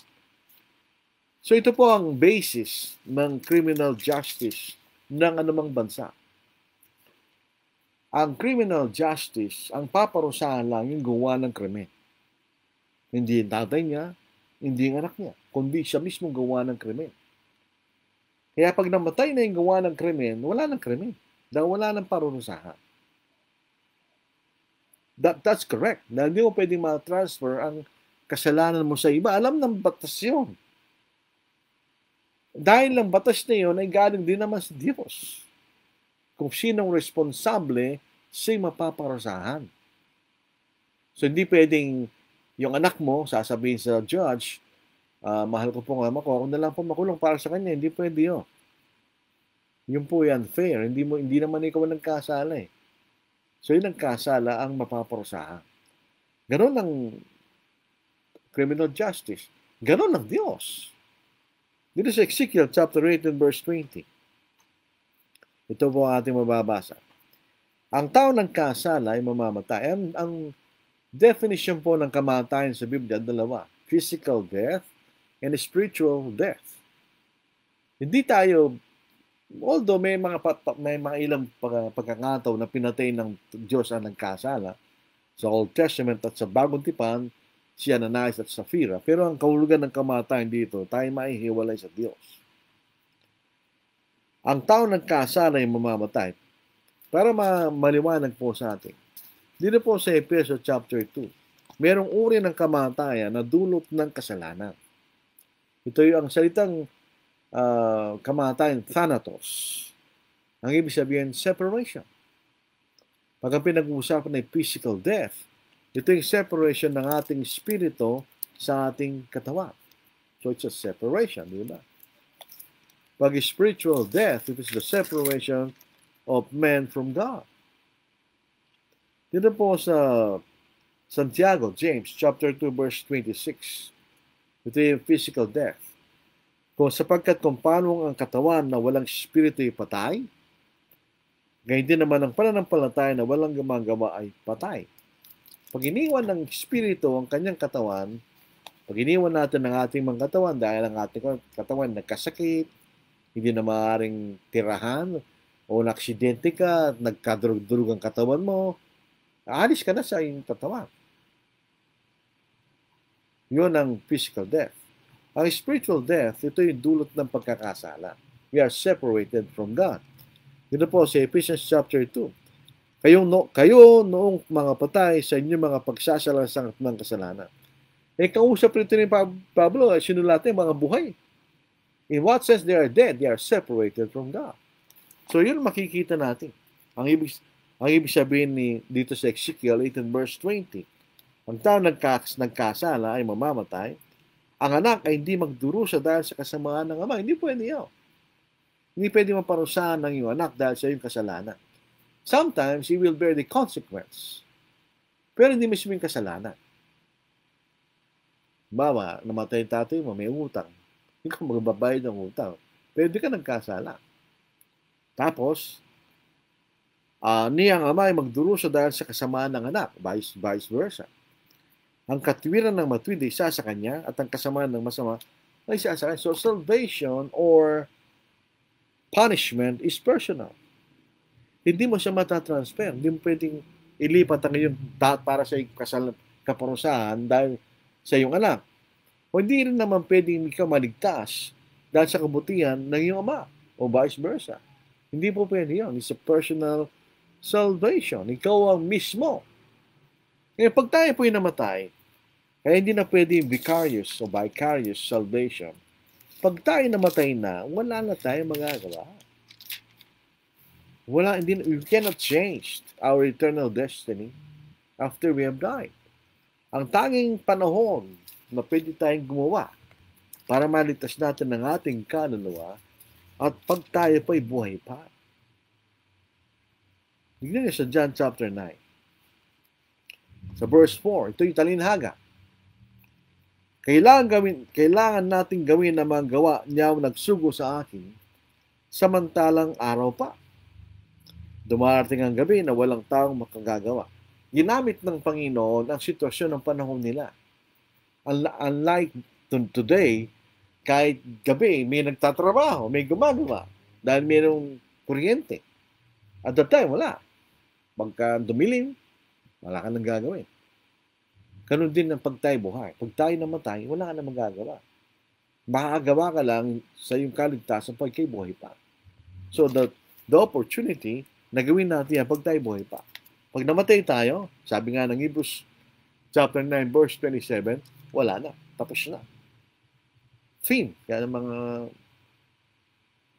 So ito po ang basis ng criminal justice ng anumang bansa. Ang criminal justice, ang paparusahan lang yung gawa ng krimen. Hindi yung tatay niya, hindi yung anak niya, kundi siya mismo gawa ng krimen. Kaya pag namatay na yung gawa ng krimen, wala ng krimen. Dahil wala ng parurusahan. That's correct. Dahil hindi mo pwedeng ma-transfer ang kasalanan mo sa iba. Alam ng batas yun. Dahil lang batas na yun ay galing din naman sa Diyos. Kung sinong responsable siya'y mapaparusahan. So hindi pwedeng yung anak mo sasabihin sa judge, mahal ko po ang ama ko, ako na lang po makulong para sa kanya. Hindi pwede yun. Yun po yan fair. Hindi naman ikaw ang nagkasala eh. So yun ang kasala ang mapaparusahan. Ganon ang criminal justice. Ganon ang Diyos. Dito sa Ezekiel chapter 8 and verse 20. Ito po ang ating mababasa. Ang tao ng kasala ay mamamatay. Ang definition po ng kamatayan sa Biblia, dalawa. Physical death and spiritual death. Hindi tayo, although may mga ilang pagkakataon na pinatay ng Diyos ang nagkasala, sa Old Testament at sa Bagong Tipan, si Ananias at Sapphira. Pero ang kahulugan ng kamatayan dito, tayo maihiwalay sa Diyos. Ang tao nagkasala ay mamamatay. Para maliwanag po sa atin. Dito po sa Efeso chapter 2, merong uri ng kamatayan na dulot ng kasalanan. Ito yung ang salitang kamatayan, thanatos. Ang ibig sabihin, separation. Pag ang pinag-uusapan ay physical death, ito yung separation ng ating spirito sa ating katawan. So it's a separation, di ba? Pag spiritual death, it is the separation of man from God. Dito po sa Santiago, James, chapter 2, verse 26. Ito yung physical death. Sapagkat kung paano ang katawan na walang spirito ay patay, gayon din naman ang pananampalataya na walang gumagawa ay patay. Pag iniwan ng spirito ang kanyang katawan, pag iniwan natin ang ating mga katawan dahil ang ating katawan nagkasakit, hindi na maaaring tirahan, o naksidente ka, nagkadurug-durug ang katawan mo, aalis ka na sa iyong katawan. Yun ang physical death. Ang spiritual death, ito yung dulot ng pagkakasala. We are separated from God. Dito po sa Ephesians chapter 2. Kayo noong mga patay sa inyong mga pagsasalasan at mga kasalanan. Kausap rito ni Pablo, sinulatan yung mga buhay. In what sense they are dead? They are separated from God. So yun makikita natin. Ang ibig sabihin dito sa Ezekiel 8 and verse 20. Ang tao nagkasala ay mamamatay. Ang anak ay hindi magdurusa dahil sa kasamaan ng ama. Hindi pwede yun. Hindi pwede maparusahan ng iyong anak dahil sa iyong kasalanan. Sometimes, he will bear the consequence. Pero hindi mismo yung kasalanan. Bawa, namatay yung tatay mo, may utang. Hindi ka magbabayad ng utang. Pero hindi ka nagkasala. Tapos, niyang ama ay magdurusa dahil sa kasamaan ng anak. Vice versa. Ang katwiran ng matuwid ay isa sa kanya at ang kasamaan ng masama ay isa sa kanya. So, salvation or punishment is personal. Hindi mo siya matatransfer. Hindi mo pwedeng ilipat ang iyong para sa kaparusahan dahil sa iyong anak. O hindi rin naman pwedeng ikaw maligtas dahil sa kabutihan ng iyong ama o vice versa. Hindi po pwede yun. It's a personal salvation. Ikaw ang mismo. Kaya pag tayo po'y namatay, kaya hindi na pwede yung vicarious o vicarious salvation. Pag tayo namatay na, wala na tayong magagawa. We cannot change our eternal destiny after we have died. Ang tanging panahon na pwede tayong gumawa para maligtas natin ang ating kaluluwa at pag tayo pa'y buhay pa. Tignan niyo sa John chapter 9. Sa verse 4, ito yung talinhaga. Kailangan nating gawin ang mga gawa niya nagsugo sa akin, samantalang araw pa. Dumarating ang gabi na walang taong makagagawa. Ginamit ng Panginoon ang sitwasyon ng panahon nila. Unlike today, kahit gabi, may nagtatrabaho, may gumagawa dahil mayroong kuryente. At that time, wala. Pagka dumilim, wala ka nang gagawin. Ganun din ang pag tayo buhay. Pag tayo namatay, wala ka nang magagawa. Makakagawa ka lang sa iyong kaligtasan pag kayo buhay pa. So the opportunity na gawin natin yan pag tayo buhay pa. Pag namatay tayo, sabi nga ng Hebrews chapter 9 verse 27, wala na. Tapos na. Fin. Yan ang mga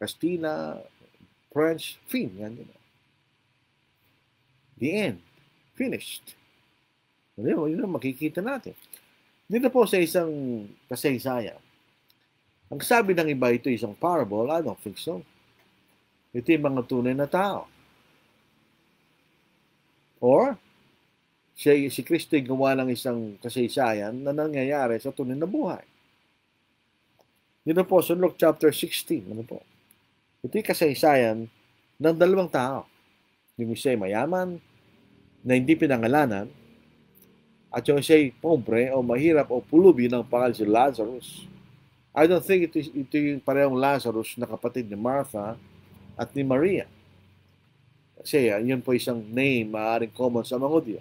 Castilla, French, fin. Yan yun. The end. Finished. Yun ang makikita natin. Dito po sa isang kasaysayan, ang sabi ng iba ito isang parable, I don't think so. Ito yung mga tunay na tao. Or, si Kristo ay gawa ng isang kasaysayan na nangyayari sa tunay na buhay. Dito po sa Luke chapter 16, ano po? Ito yung kasaysayan ng dalawang tao. Yung isa ay mayaman, na hindi pinangalanan, at yung isa ay pobre o mahirap o pulubi ng pangalan si Lazarus. I don't think ito yung parehong Lazarus na kapatid ni Martha at ni Maria. Kasi yun po isang name maaaring common sa mga Hudyo.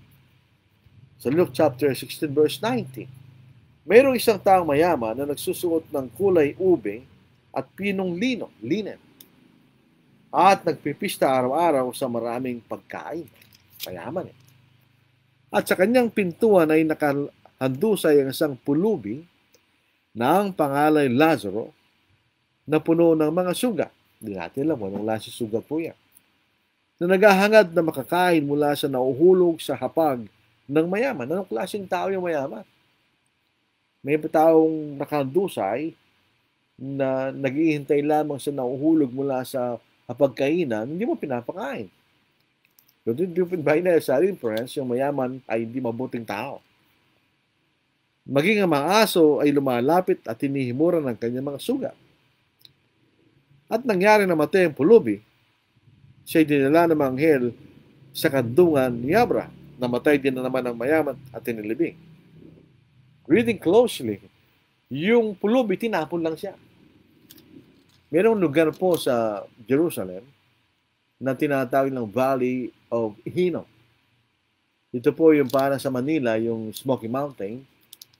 Sa Luke chapter 16 verse 19, mayroong isang taong mayaman na nagsusuot ng kulay ube at pinong linen. At nagpipista araw-araw sa maraming pagkain. Mayaman eh. At sa kanyang pintuan ay nakahandusay ang isang pulubi na ang pangalan Lazaro na puno ng mga sugat. Hindi natin alam anong lasa sugat po yan. Na naghahangad na makakain mula sa nauhulog sa hapag ng mayaman. Anong klaseng tao yung mayaman? May taong nakahandusay na naghihintay lamang sa nauhulog mula sa hapagkainan, hindi mo pinapakain. Pero by necessary inference, yung mayaman ay hindi mabuting tao. Maging ang mga aso ay lumalapit at hinihimuran ng kanyang mga sugat. At nangyari na matay ang pulubi, siya'y dinala ng mga anghel sa kandungan ni Abraham. Namatay din na naman ang mayaman at tinilibing. Reading closely, yung pulubi, tinapon lang siya. Mayroong lugar po sa Jerusalem na tinatawag ng Valley of Hinnom. Ito po yung para sa Manila, yung Smoky Mountain.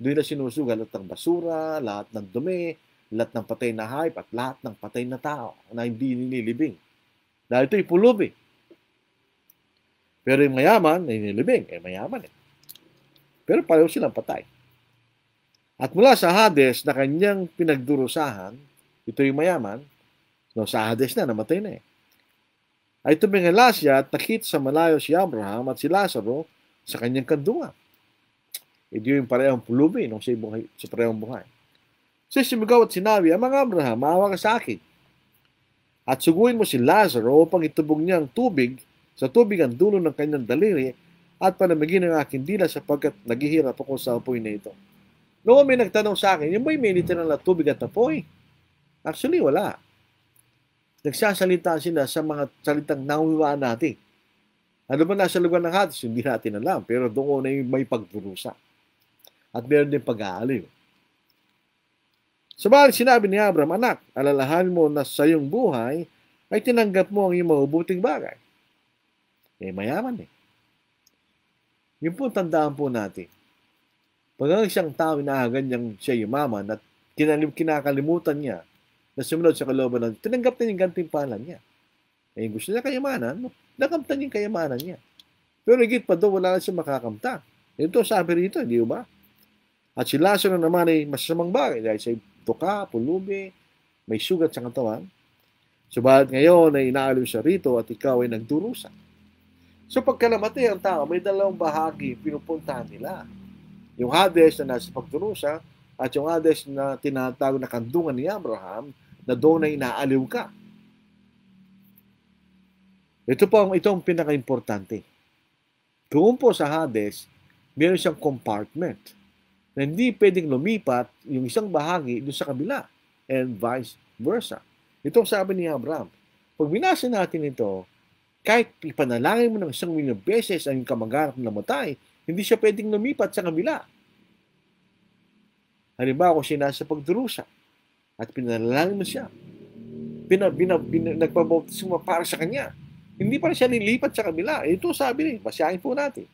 Doon na sinusugal lahat ng basura, lahat ng dumi, lahat ng patay na hayop at lahat ng patay na tao na hindi nililibing. Dahil ito'y pulubi. Pero yung mayaman, ay nilibing. Mayaman eh. Pero pareho silang patay. At mula sa Hades na kanyang pinagdurusahan, ito yung mayaman, no, sa Hades na, namatay na eh. Ay tumingala siya at nakita sa malayo si Abraham at si Lazaro sa kanyang kandungan. Ito yung parehong pulubi nung sa parehong buhay. So sumigaw at sinabi, Amang Abraham, maawa ka sa akin. At suguin mo si Lazaro upang itubog niya ang tubig sa tubig ang dulo ng kanyang daliri at panamigin ang aking dila sapagkat naghihirap ako sa apoy na ito. Noong may nagtanong sa akin, yung ba'y may literal na tubig at apoy? Actually, wala. Nagsasalita sila sa mga salitang nahuhuwaan natin. Ano ba nasa lugar ng Hades? Hindi natin alam. Pero doon ay may pagdurusa. At meron din pag-aaliw. Subalit sinabi ni Abraham, Anak, alalahanin mo na sa iyong buhay ay tinanggap mo ang iyong mabubuting bagay. Mayaman eh. Yun po tandaan po natin. Pag ang isang tao inaagan siya yumaman at kinakalimutan niya na sumunod sa kalooban ng tinanggap na yung gantimpalan niya. Gusto niya kayamanan, nakamtan yung kayamanan niya. Pero higit pa doon, wala na siya makakamta. Ito sabi rito, di ba? At si Lazaro naman ay masasamang bagay dahil sa tuka, pulubi, may sugat sa katawan. Subalit ngayon ay inaalim siya rito at ikaw ay nagdurusa. So pagka namatay ang tao, may dalawang bahagi pinupuntahan nila. Yung Hades na nasa pagdurusa at yung Hades na tinatawag na kandungan ni Abraham na doon ay inaaliw ka. Itong pinaka-importante. Kung po sa Hades, meron siyang compartment. na hindi pwedeng lumipat yung isang bahagi doon sa kabila and vice versa. Itong sabi ni Abraham. Pag binasa natin ito, kahit ipanalangin mo ng 1,000,000 beses ang kamag-anak na namatay, hindi siya pwedeng lumipat sa kabila. Halimbawa, kung siya nasa pagdurusa at pinalangin mo siya, nagpabautismo para sa kanya, hindi pa rin siya nilipat sa kabila. Ito sabi rin, basahin po natin.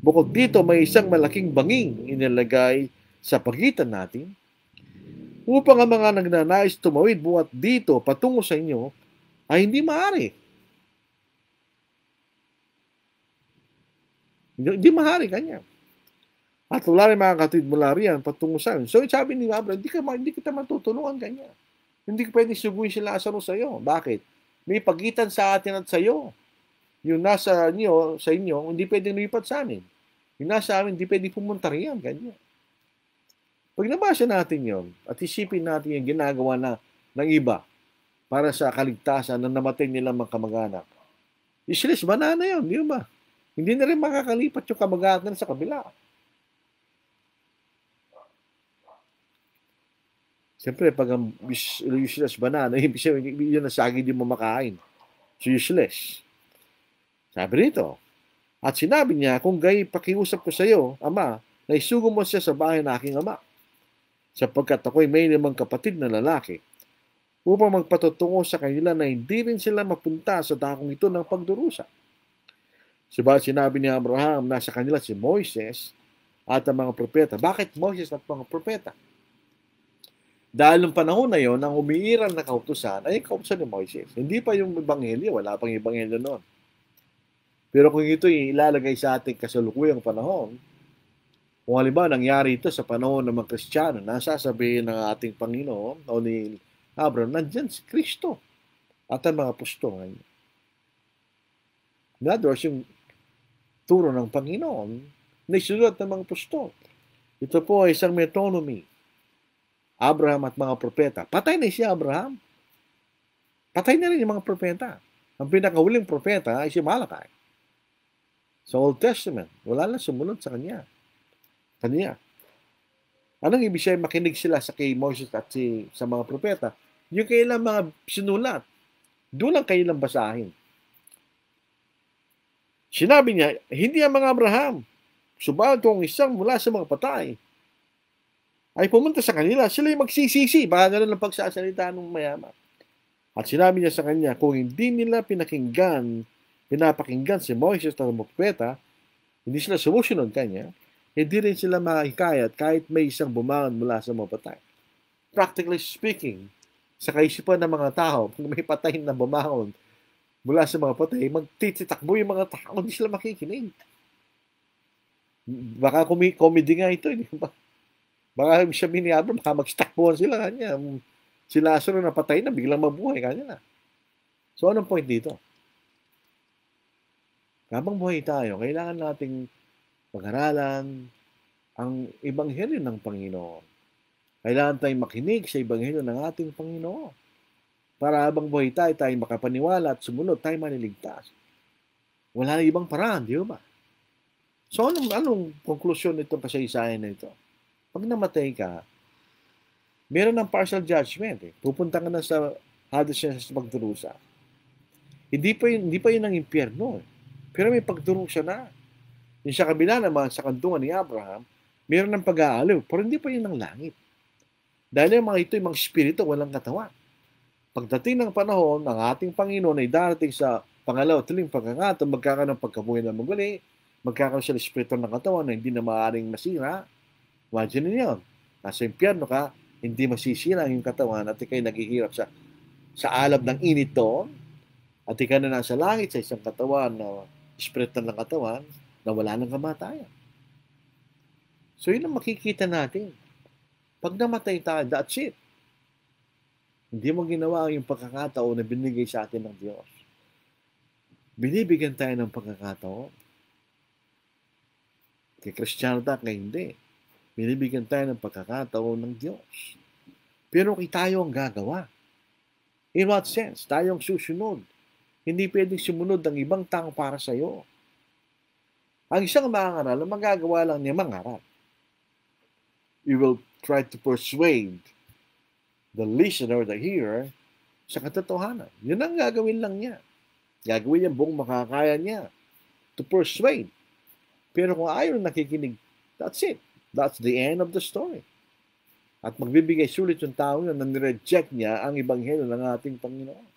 Bukod dito, may isang malaking banging inilagay sa pagitan natin upang ang mga nagnanais tumawid buhat dito patungo sa inyo ay hindi maaari. Hindi maaari kanya. At wala rin mga katid mula riyan patungo sa inyo. So sabi ni Abraham, hindi kita matutulungan kanya. Hindi ko pwedeng suguin si Lazarus sa iyo. Bakit? May pagitan sa atin at sa iyo. Yung nasa inyo, sa inyo, hindi pwedeng lumipat sa amin. Yung nasa amin, hindi pwedeng pumunta riyan. Kanya. Pag nabasa natin yon at isipin natin yung ginagawa ng iba para sa kaligtasan na namatay nilang mga kamag-anak, useless, banana yun, di ba? Hindi na rin makakalipat yung kamag-anak na sa kabila. Siyempre, pag ang useless banana, yun na sagi di mo makain. So, useless. Sabi rito, at sinabi niya, kung gayon pakiusap ko sa iyo, Ama, na isugo mo siya sa bahay ng aking ama, sapagkat ako'y may 5 kapatid na lalaki, upang magpatutungo sa kanila na hindi rin sila mapunta sa dakong ito ng pagdurusa. Subalit sinabi ni Abraham, nasa kanila si Moises at ang mga propeta. Bakit Moises at mga propeta? Dahil ng panahon na yon, ang umiiral na kautusan ay kautusan ni Moises. Hindi pa yung ebanghelyo, wala pang ebanghelyo noon. Pero kung ito ilalagay sa ating kasalukuyang panahon, kung halimbawa nangyari ito sa panahon ng mga Kristiyano, nasasabihin ng ating Panginoon o ni Abraham, nandyan si Kristo at ang mga apostol. In other words, yung turo ng Panginoon na isulat ng mga apostol. Ito po ay isang metonymy. Abraham at mga propeta. Patay na si Abraham. Patay na rin yung mga propeta. Ang pinakahuling propeta ay si Malachi. Sa Old Testament, wala na sumunod sa kanya. Anong ibig sabihin makinig sila sa kay Moses at sa mga propeta? Yung kailang mga sinulat, doon lang kailang basahin. Sinabi niya, hindi ang mga Abraham, subalit kung isang mula sa mga patay, ay pumunta sa kanila, sila yung magsisisi, baka gano'n ang pagsasalita ng mayaman. At sinabi niya sa kanya, kung hindi nila pinapakinggan si Moses at mga propeta, hindi sila sumusunod kanya, hindi rin sila makahikayat kahit may isang bumangon mula sa mga patay. Practically speaking, sa kaisipan ng mga tao, kung may patay na bumangon mula sa mga patay, magtititakbo yung mga tao, hindi sila makikinig. Baka comedy nga ito, di ba? Baka sabihin ni Abraham, baka mag-stakbuhan sila kanya. Si Lazaro na patay na, biglang mabuhay kanya na. So, anong point dito? Habang buhay tayo, kailangan nating pag-aralan ang ebanghelyo ng Panginoon. Kailangan tayong makinig sa ebanghelyo ng ating Panginoon. Para habang buhay tayo makapaniwala at sumunod, tayo maniligtas. Wala na ibang paraan, di ba? So, anong konklusyon nitong kasaysayan na ito? Pag namatay ka, meron ng partial judgment. Pupunta ka na sa Hades sa pagdurusa. Hindi pa yun ang impyerno. Pero may pagdurusa na. Yung sa kabila naman, sa kantungan ni Abraham, meron ng pag-aaliw, pero hindi pa yun ang langit. Dahil yung mga ito, yung mga espiritu, walang katawan. Pagdating ng panahon, ang ating Panginoon ay darating sa pangalaw at huling pagkakataon, magkakaroon ng pagkabuhay na muli, magkakaroon siya ng espiritu ng katawan na hindi na maaaring masira. Imagine niyo, nasa impyerno ka, hindi masisira yung katawan at ikay naghihirap sa alab ng init doon, at ikay na nasa langit sa isang katawan na espiritu ng katawan, na wala ng kamatayan. So, yun ang makikita natin. Pag namatay tayo, that's it. Hindi mo ginawa yung pagkakataon na binigay sa atin ng Diyos. Binibigyan tayo ng pagkakataon. Kay Kristiyano tayo, kay hindi. Binibigyan tayo ng pagkakataon ng Diyos. Pero tayo ang gagawa. In what sense? Tayo ang susunod. Hindi pwedeng sumunod ng ibang tao para sa iyo. Ang isang mangaral, magagawa lang niya mangaral. You will try to persuade the listener, the hearer, sa katotohanan. Yun ang gagawin lang niya. Gagawin niya buong makakaya niya to persuade. Pero kung ayaw nakikinig, that's it. That's the end of the story. At magbibigay sulit yung tao yun na nireject niya ang ebanghelyo ng ating Panginoon.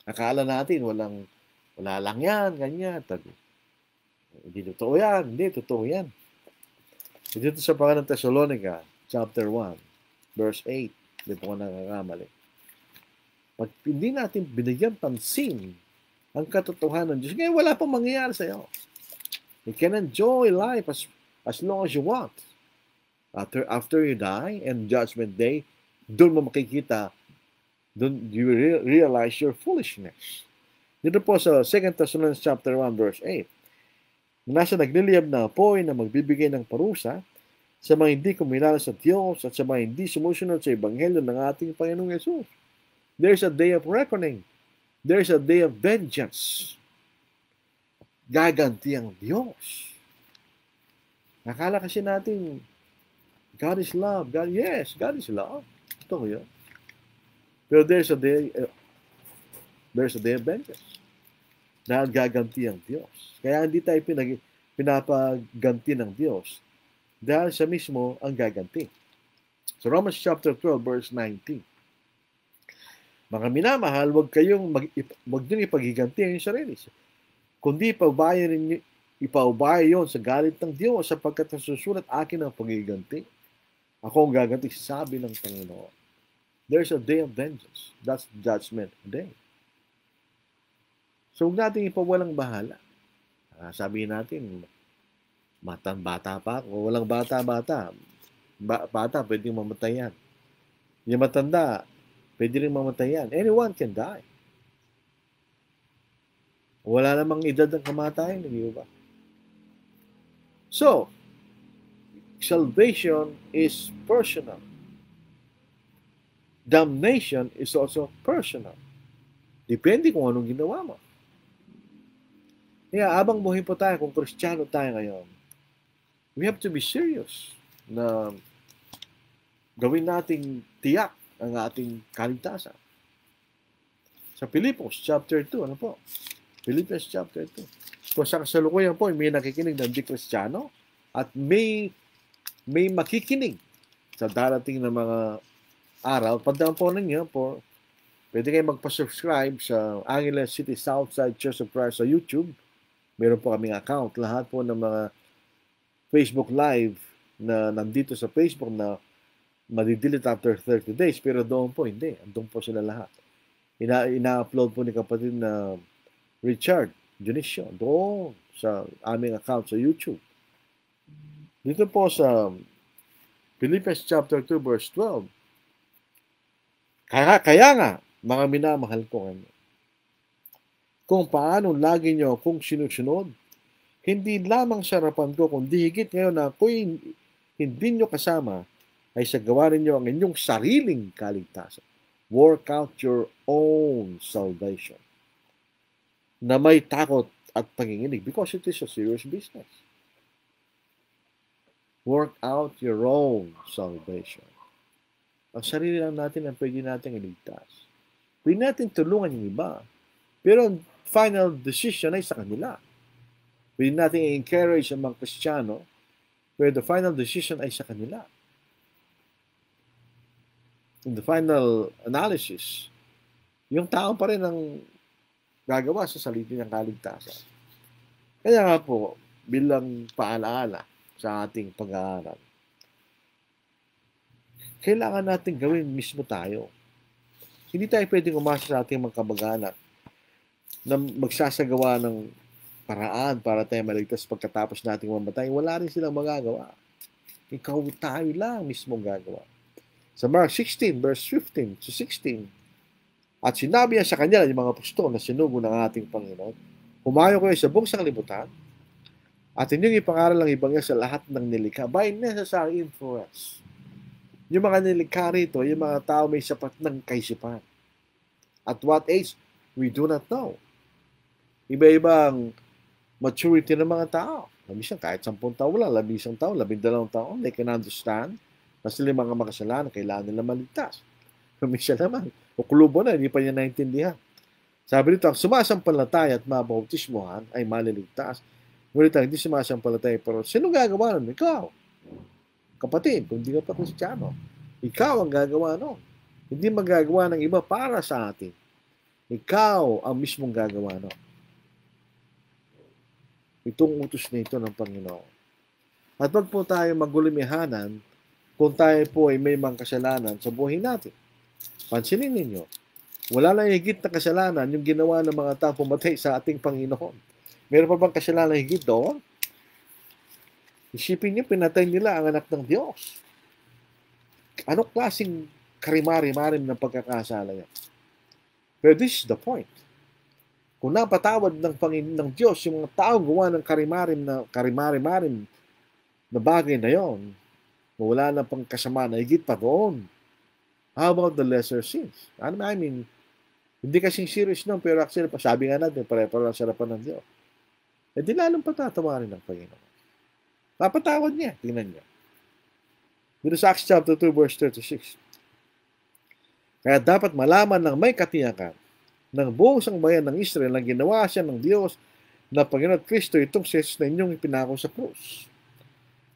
Akala natin wala lang yan, ganyan. Hindi totoo yan. Hindi, totoo yan. Dito sa Pangalan Thessalonica, chapter 1, verse 8, hindi po ko nakakamali. Pag hindi natin binigyan pansin ang katotohanan ng Diyos, ngayon wala pang mangyayari sa iyo. You can enjoy life as long as you want. After you die and Judgment Day, doon mo makikita, doon you realize your foolishness. Dito po sa 2 Thessalonians chapter 1 verse 8, nasa nagliliyab na apoy na magbibigay ng parusa sa mga hindi kumilala sa Diyos at sa mga hindi sumusunod sa ebanghelyo ng ating Panginoong Yesus. There's a day of reckoning. There's a day of vengeance. Gaganti ang Diyos. Nakala kasi natin, God is love. God is love. Ito yun. Pero there's a day of vengeance. Dahil gaganti ang Diyos. Kaya hindi tayo pinapaganti ng Diyos. Dahil siya mismo ang gaganti. So Romans chapter 12 verse 19. Mga minamahal, wag niyong ipagiganti ang sarili. Kundi ipaubaya yon sa galit ng Diyos sapagkat nasusulat akin ang pagiganti. Ako ang gaganti, sabi ng Panginoon. There's a day of vengeance. That's judgment day. So, huwag natin ipawalang bahala. Sabihin natin, bata pa ako. Walang bata. Bata, pwedeng mamatay yan. Yung matanda, pwede rin mamatay yan. Anyone can die. Wala namang edad ng kamatayan, hindi ba? So, salvation is personal. Damnation is also personal. Depende kung anong ginawa mo. Kaya abang buhay po tayo, kung Kristiyano tayo ngayon, we have to be serious na gawin nating tiyak ang ating kaligtasan. Sa Pilipos chapter 2, ano po? Philippians chapter 2. Kung sa kasalukuyan po, may nakikinig na hindi Kristiyano at may makikinig sa darating na mga araw. Pagdaan po ninyo po, pwede kayo magpa-subscribe sa Angeles City Southside Church of Christ sa YouTube. Meron po kaming account. Lahat po ng mga Facebook Live na nandito sa Facebook na madidelete after 30 days. Pero doon po, hindi. Doon po sila lahat. Ina-upload po ni kapatid na Richard Dionisio doon sa aming account sa YouTube. Dito po sa Philippians chapter 2 verse 12. Kaya nga, mga minamahal ko kayo, kung paano lagi nyo kung sinusunod, hindi lamang sa harapan ko, kundi higit ngayon na kung hindi nyo kasama, ay sa gawa ninyo ang inyong sariling kaligtasan. Work out your own salvation. Na may takot at panginginig because it is a serious business. Work out your own salvation. Ang sarili lang natin ang pwede natin iligtas. Pwede natin tulungan yung iba. Pero ang final decision ay sa kanila. Pwede natin i-encourage ang mga Kristiyano, pero the final decision ay sa kanila. In the final analysis, yung tao pa rin ang gagawa sa sarili ng kaligtasan. Kaya nga po, bilang paalaala sa ating pag-aaral, kailangan natin gawin mismo tayo. Hindi tayo pwedeng umasa sa ating mga kamag-anak na magsasagawa ng paraan para tayo maligtas pagkatapos nating mamatay. Wala rin silang magagawa. Ikaw tayo lang mismo gagawa. Sa Mark 16, verse 15 to 16, at sinabi niya sa kanya yung mga apostol na sinugo ng ating Panginoon, humayo kayo sa buong sanglibutan at inyong ipangaral ang ibanghelyo sa lahat ng nilikha by necessary influence. Yung mga nilikha rito, yung mga tao may sapat ng kaisipan. At what age? We do not know. Iba-ibang maturity ng mga tao. Minsan kahit 10 taon lang, 11 taon, 12 taon, they can understand na sila yung mga makasalanan, kailangan nila maligtas. Minsan naman, o kulubo na, hindi pa niya naintindihan. Sabi dito, ang sumasampalataya at mabautismohan ay maliligtas. Ngunit ang hindi sumasampalataya, pero sino gagawa nun? Ikaw. Kapatid, kung hindi ka pa Kristiyano, ikaw ang gagawa nun. Hindi magagawa ng iba para sa atin. Ikaw ang mismong gagawa nun. Itong utos na ito ng Panginoon. At wag po tayo magulimahanan kung tayo po ay may mga kasalanan sa buhay natin. Pansinin ninyo, wala lang higit na kasalanan yung ginawa ng mga tao pumatay sa ating Panginoon. Meron pa bang kasalanan higit doon? Isipin niyo, pinatay nila ang anak ng Diyos. Anong klaseng karimari-marim ng pagkakasala yan? Pero this is the point. Kung napatawad ng Diyos yung mga tao gawa ng karimari-marim na bagay na yon, wala na pang kasama na higit pa doon. How about the lesser sins? I mean, hindi kasing serious nun, pero actually, sabi nga natin, pare-pare lang sa harapan ng Diyos. Eh di lalong patatawarin ng Panginoon. Napatawad niya, tingnan niya. Dito sa Acts chapter 2, verse 36. Kaya dapat malaman ng may katiyakan ng buong sangbayan ng Israel na ginawa siya ng Diyos na Panginoon at Kristo itong Jesus na inyong ipinako sa krus.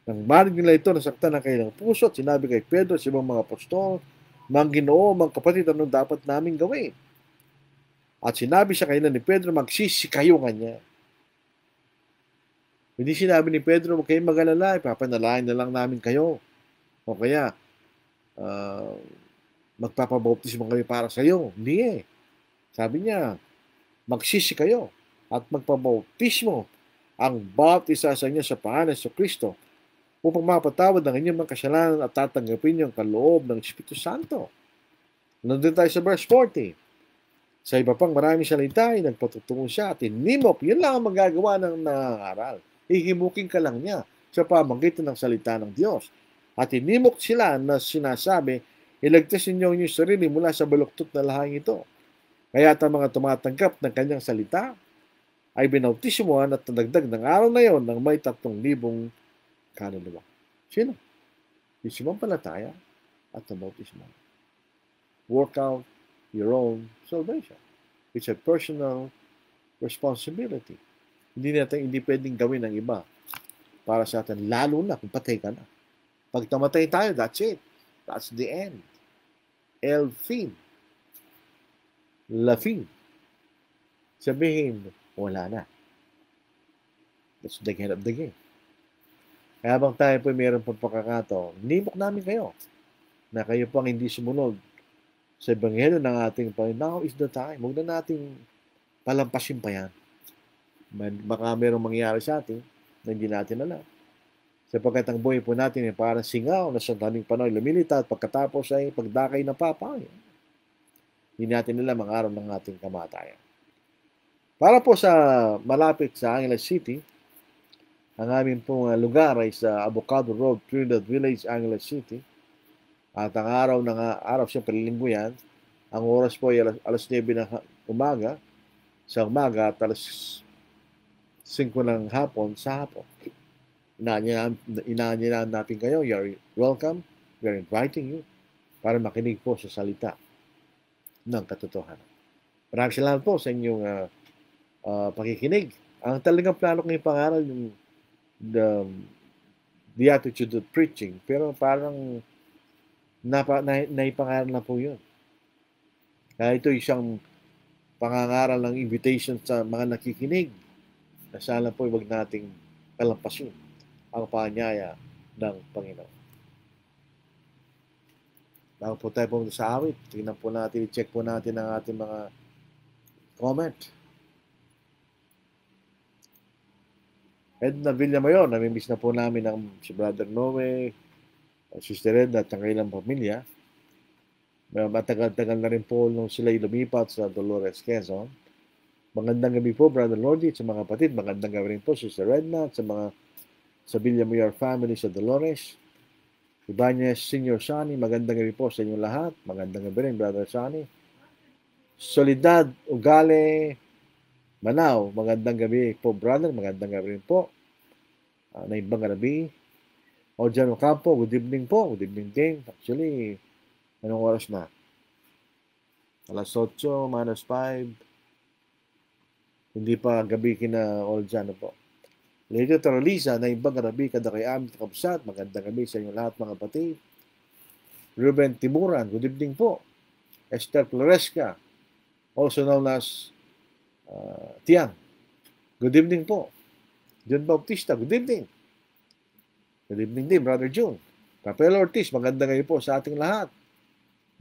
Nang marinig nila ito, nasaktan ang kanilang puso at sinabi kay Pedro at ibang mga apostol, mga Ginoo, mga kapatid, anong dapat namin gawin? At sinabi sa kanila ni Pedro, magsisi kayo kanya. Hindi sinabi ni Pedro, huwag kayong mag-alala, ipapanalain na lang namin kayo. O kaya, magpapabautismo kami para sa iyo. Hindi eh. Sabi niya, magsisi kayo at magpabautismo ang bautisa sa inyo sa pangalan sa Kristo upang mapatawad ang inyong mga kasalanan at tatanggapin niyo ang kaloob ng Espiritu Santo. Nandun tayo sa verse 40. Sa iba pang maraming salita ay nagpatutungo siya at inimok. Yun lang ang magagawa ng nangangaral. Ihimukin ka lang niya sa pamamagitan ng salita ng Diyos. At inimok sila na sinasabi, ilagtas ninyo ang inyong sarili mula sa baluktot na lahang ito. Kaya ang mga tumatanggap ng kanyang salita ay binautismuhan at nadagdag ng araw na yon ng may 3,000 kaluluwa. Sino? Yung sumampalataya at nabautismuhan. Work out your own salvation. It's a personal responsibility. Hindi pwedeng gawin ng iba para sa atin, lalo na kung patay ka na. Pag tamatay tayo, that's it. That's the end. El fin. La fin. Sabihin, wala na. That's the end of the game. Kaya habang tayo po mayroon pang pagkakataon, nimok namin kayo na kayo pang hindi sumunod sa ebanghelyo ng ating Panginoon. Now is the time. Huwag na nating palampasin pa yan. Baka mayroong mangyari sa atin na hindi natin alam. Sapagkat ang buhay po natin ay parang singaw na sa daming panahon lumilita at pagkatapos ay pagdakay ng papay. Hindi natin alam ang araw ng ating kamatayan. Para po sa malapit sa Angeles City, ang aming pong lugar ay sa Avocado Road, Trinidad Village, Angeles City. At ang araw siyempre linggo yan. Ang oras po ay alas 9 ng umaga, sa umaga at alas 5 ng hapon sa hapon. Inaanyayahan natin kayo. You're welcome. We're inviting you para makinig po sa salita ng katotohanan. Maraming salamat po sa inyong pakikinig. Ang talagang plano kong ipangaral yung the attitude of preaching. Pero parang naipangaral na po yun. Kaya ito isang pangangaral ng invitation sa mga nakikinig na sana po huwag nating palampasin ang paanyaya ng Panginoon. Bago po tayo pumunta sa awit, tingnan po natin, i-check po natin ang ating mga comment. Edna Villamayor, namimiss na po namin ang si Brother Noe, Sister Edna at ang kailang pamilya. Matagal-tagal na rin po nung sila lumipat sa Dolores, Quezon. Magandang gabi po, Brother Lordy, sa mga kapatid. Magandang gabi rin po, Sister Edna, at sa mga sa Villamayor family sa Dolores. Ibanez Senior Sani, magandang gabi po sa inyong lahat. Magandang gabi rin, Brother Sani. Solidad Ugale, Manao, magandang gabi po, brother. Magandang gabi rin po. na ibang gabi. O dyan Ocampo, good evening po. Good evening din. Actually, anong oras na? Alas 8, minus 5. Hindi pa gabi kina all dyan po. Lady Teresa, na ibang gabi kada kay Amit Kabsat. Magandang gabi sa inyo lahat mga kapatid. Ruben Timuran, good evening po. Esther Floresca, also known as Tiang. Good evening po. John Bautista, good evening. Good evening din, Brother June. Capel Ortiz, maganda ngayon po sa ating lahat.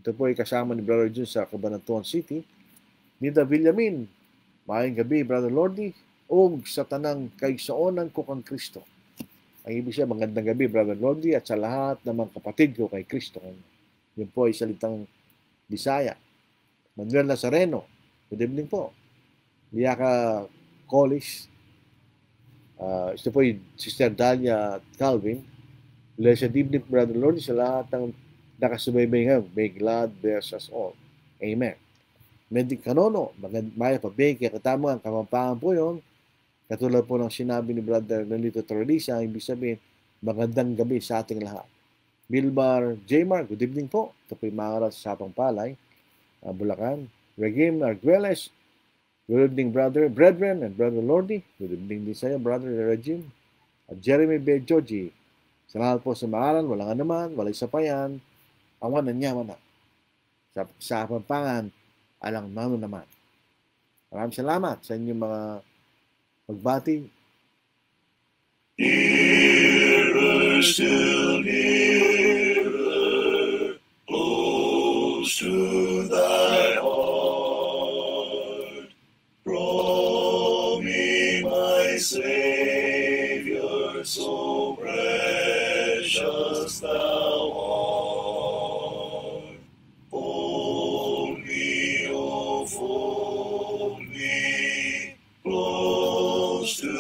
Ito po ay kasama ni Brother June sa Cabanatuan City. Nida Villamin, maayong gabi, Brother Lordy. O sa tanang kaigsuonan ko kang Kristo. Ang ibig siya, magandang gabi, Brother Lordy, at sa lahat ng mga kapatid ko kay Kristo. Yun po ay salitang Bisaya. Manuel Nazareno, good evening po. Liaka Collis, ito po yung Sister Dalia Calvin. Blessed evening, Brother Lord, sa lahat ng nakasubaybay ngayon. May God bless us all. Amen. Mendik Kanono, maya pa ba, kaya katama ang kamampangan po yun. Katulad po ng sinabi ni Brother Nolito Teresa, ibig sabihin, magandang gabi sa ating lahat. Bilbar Jmar, good evening po. Ito po yung mga sa Sapang Palay, Bulacan. Regime Arguelles, good evening, brethren, and Brother Lordy. Good evening din sa iyo, Brother Regime. At Jeremy B. Joji, salamat po sa maaral, walang anuman, walay sapayan, awan na niya na. Sa pampangan, alang nano naman. Maraming salamat sa inyong mga magbati. Nearer, still nearer, close to thy heart. Draw me, my Savior, so precious thou art. Fold me, oh, fold me close to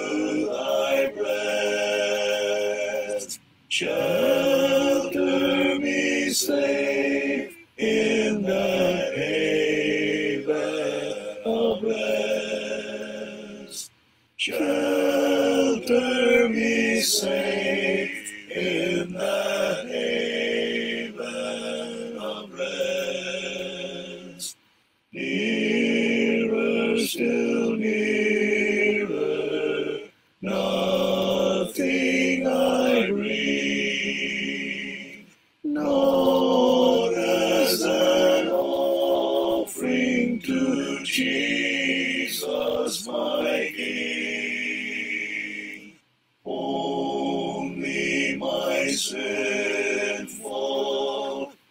thy breast. Shelter me safe in the haven of rest. Shelter me safe in the haven of rest. Nearer, still nearer, nothing I bring, not as an offering to Jesus my King. Only my sinful,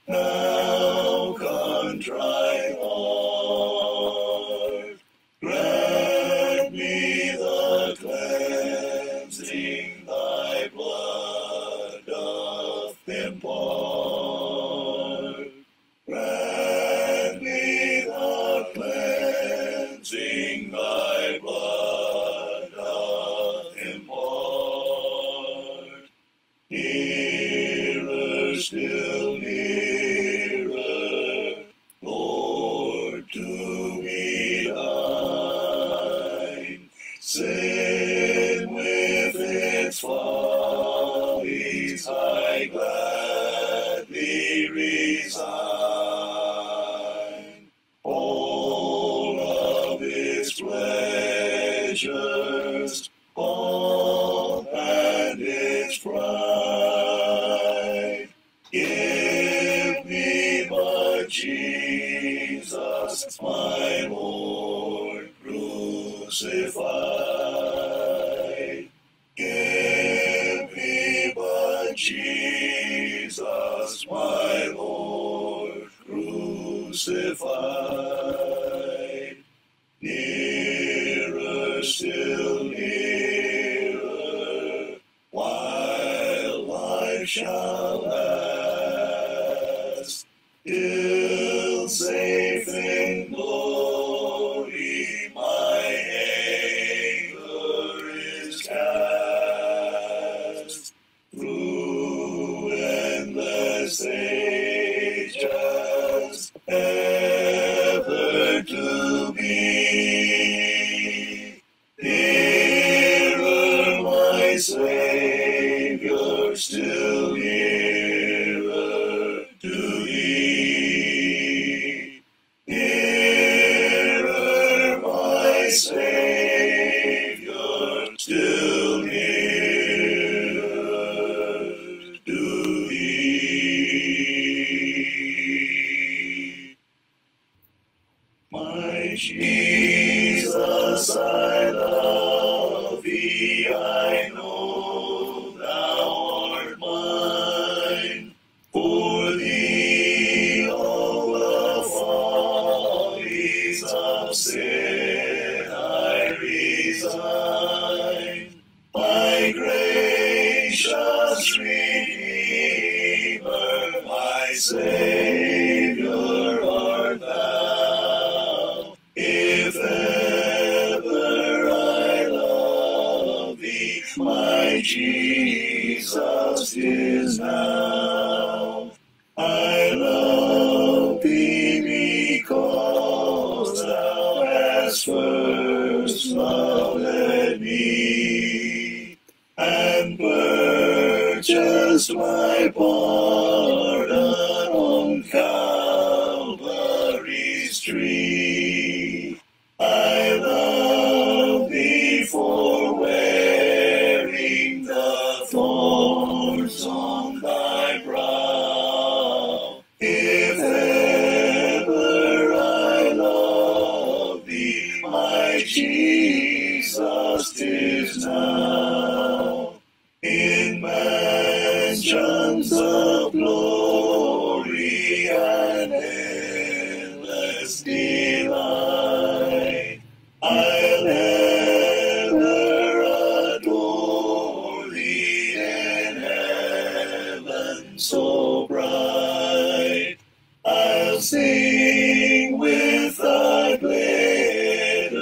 now contrite heart, grant me the cleansing thy blood doth impart. Grant me the cleansing thy blood doth impart. Nearer, still nearer, Lord, to me thine. Sin with its follies I gladly resign. All of its pleasures, all and its pride, give me but Jesus, my Lord, crucified. Give me but Jesus, my Lord, crucified. Nearer, still nearer, while life shall last, till safe in glory my anchor is cast. Through endless ages, ever to be Jesus, I love thee, I know thou art mine. For thee all the follies of sin I resign. My gracious Redeemer, my Savior art thou. If ever I love thee, my Jesus is now. I love thee because thou hast first loved me, and purchased my pardon on Calvary's tree. I love thee for wearing the thorns on thy brow. If ever I love thee, my Jesus, 'tis now. In mansions of glory and endless delight, I'll ever adore thee in heaven so bright. I'll sing with thy glittering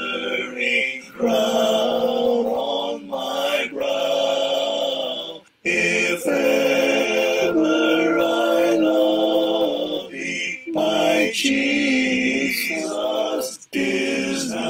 crown on my brow. If ever I love thee, my Jesus, 'tis now.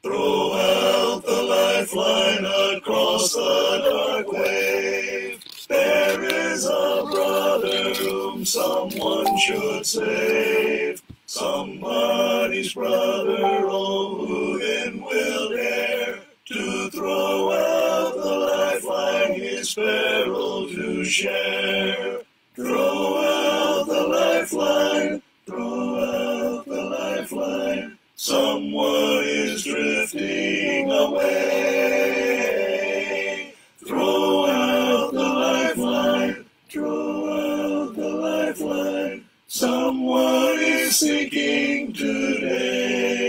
Throw out the lifeline across the dark wave. There is a brother whom someone should save. Somebody's brother, oh, who then will dare to throw out the lifeline, his peril to share? Throw out the lifeline, throw out the lifeline. Someone is drifting away. Throw out the lifeline, throw out the lifeline. Someone is sinking today.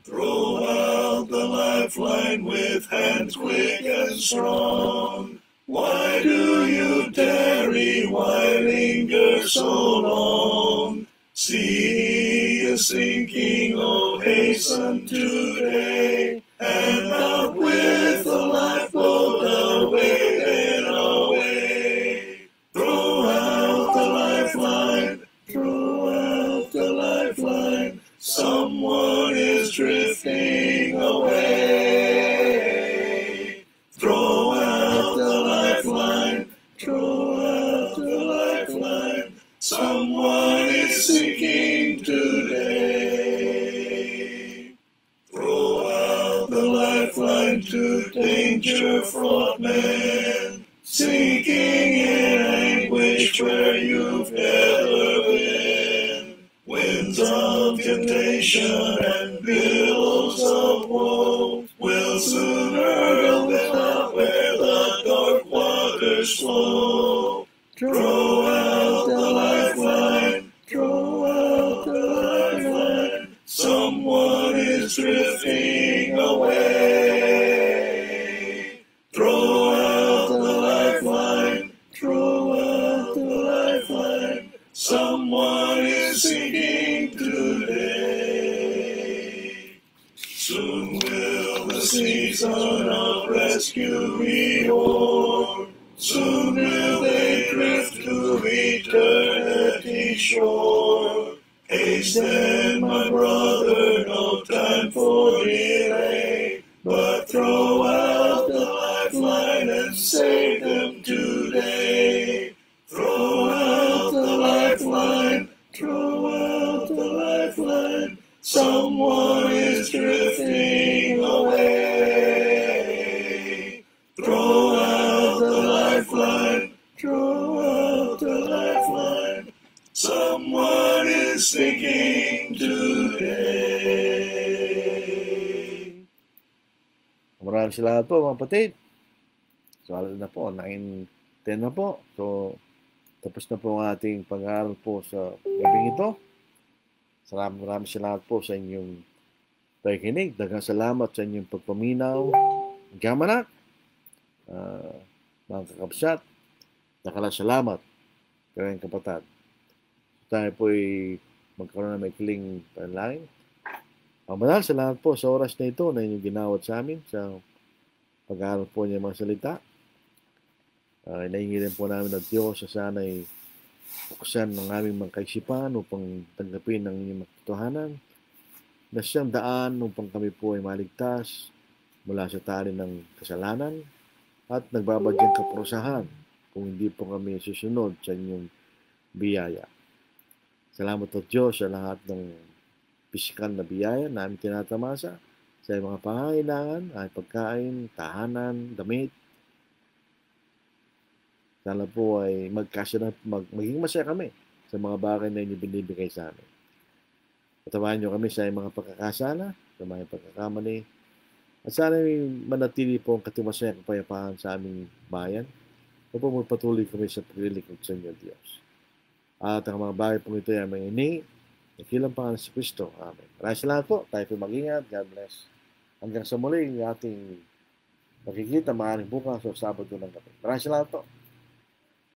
Throw out the lifeline with hands quick and strong. Why do you tarry? Why linger so long? See you sinking, oh, hasten today, and out with the lifeboat, away and away. Throw out the lifeline, throw out the lifeline. Someone is drifting away. Throw out the lifeline, throw out the lifeline. Someone is sinking today. Throw out the lifeline to danger-fraught men, sinking in anguish where you've never been. Winds of temptation and billows of woe will soon hurl them out where the dark waters flow. Throw out the lifeline, throw out the lifeline. Someone is drifting away. Throw out the lifeline, throw out the lifeline. Someone is sinking today. Soon will the season of rescue be o'er. Soon will they drift to eternity's shore. Hasten, my brother, no time for delay, but throw out the lifeline and save them today. Throw out the lifeline, throw out the lifeline. Someone is drifting away. Throw out the lifeline, throw out the lifeline. someone is thinking today. Maraming salamat po mga kapatid. So, alam na po, 9:10 na po. So, tapos na po ang ating pag-aaral po sa gabing ito. Maraming salamat po sa inyong pakikinig. Daghang salamat sa inyong pagpaminaw. Gamanak, mga kakabsat, nakalang salamat. Kayong kapatid. Tayo po ay magkaroon ng maikling panalangin. Maraming salamat po sa oras na ito na inyong ginawat sa amin sa pag-aaral po niya mga salita. Inahingi rin po namin ng Diyos sa sana'y buksan ng aming mga kaisipan upang tanggapin ang inyong makatotohanan na siyang daan upang kami po ay maligtas mula sa tali ng kasalanan at nagbabadyang kaparusahan kung hindi po kami susunod sa inyong biyaya. Salamat po Diyos sa lahat ng pisikal na biyaya na aming tinatamasa sa mga pangangailangan ay pagkain, tahanan, damit. Sana po ay maging masaya kami sa mga bagay na inyo binibigay sa amin. Patawahan nyo kami sa mga pagkakasala, sa mga pagkakamali. At sana ay manatili po ang katiwasay at kapayapaan sa aming bayan. Upang magpatuloy kami sa paglilikod sa inyo, Diyos. At ang mga bagay po ito ay aming ini. Nakilang pangalan si Kristo. Amen. Maraming salamat po. Tayo po mag-ingat. God bless. Hanggang sa muli, ating makikita maaaring bukas o Sabado ng gabi. Maraming salamat po.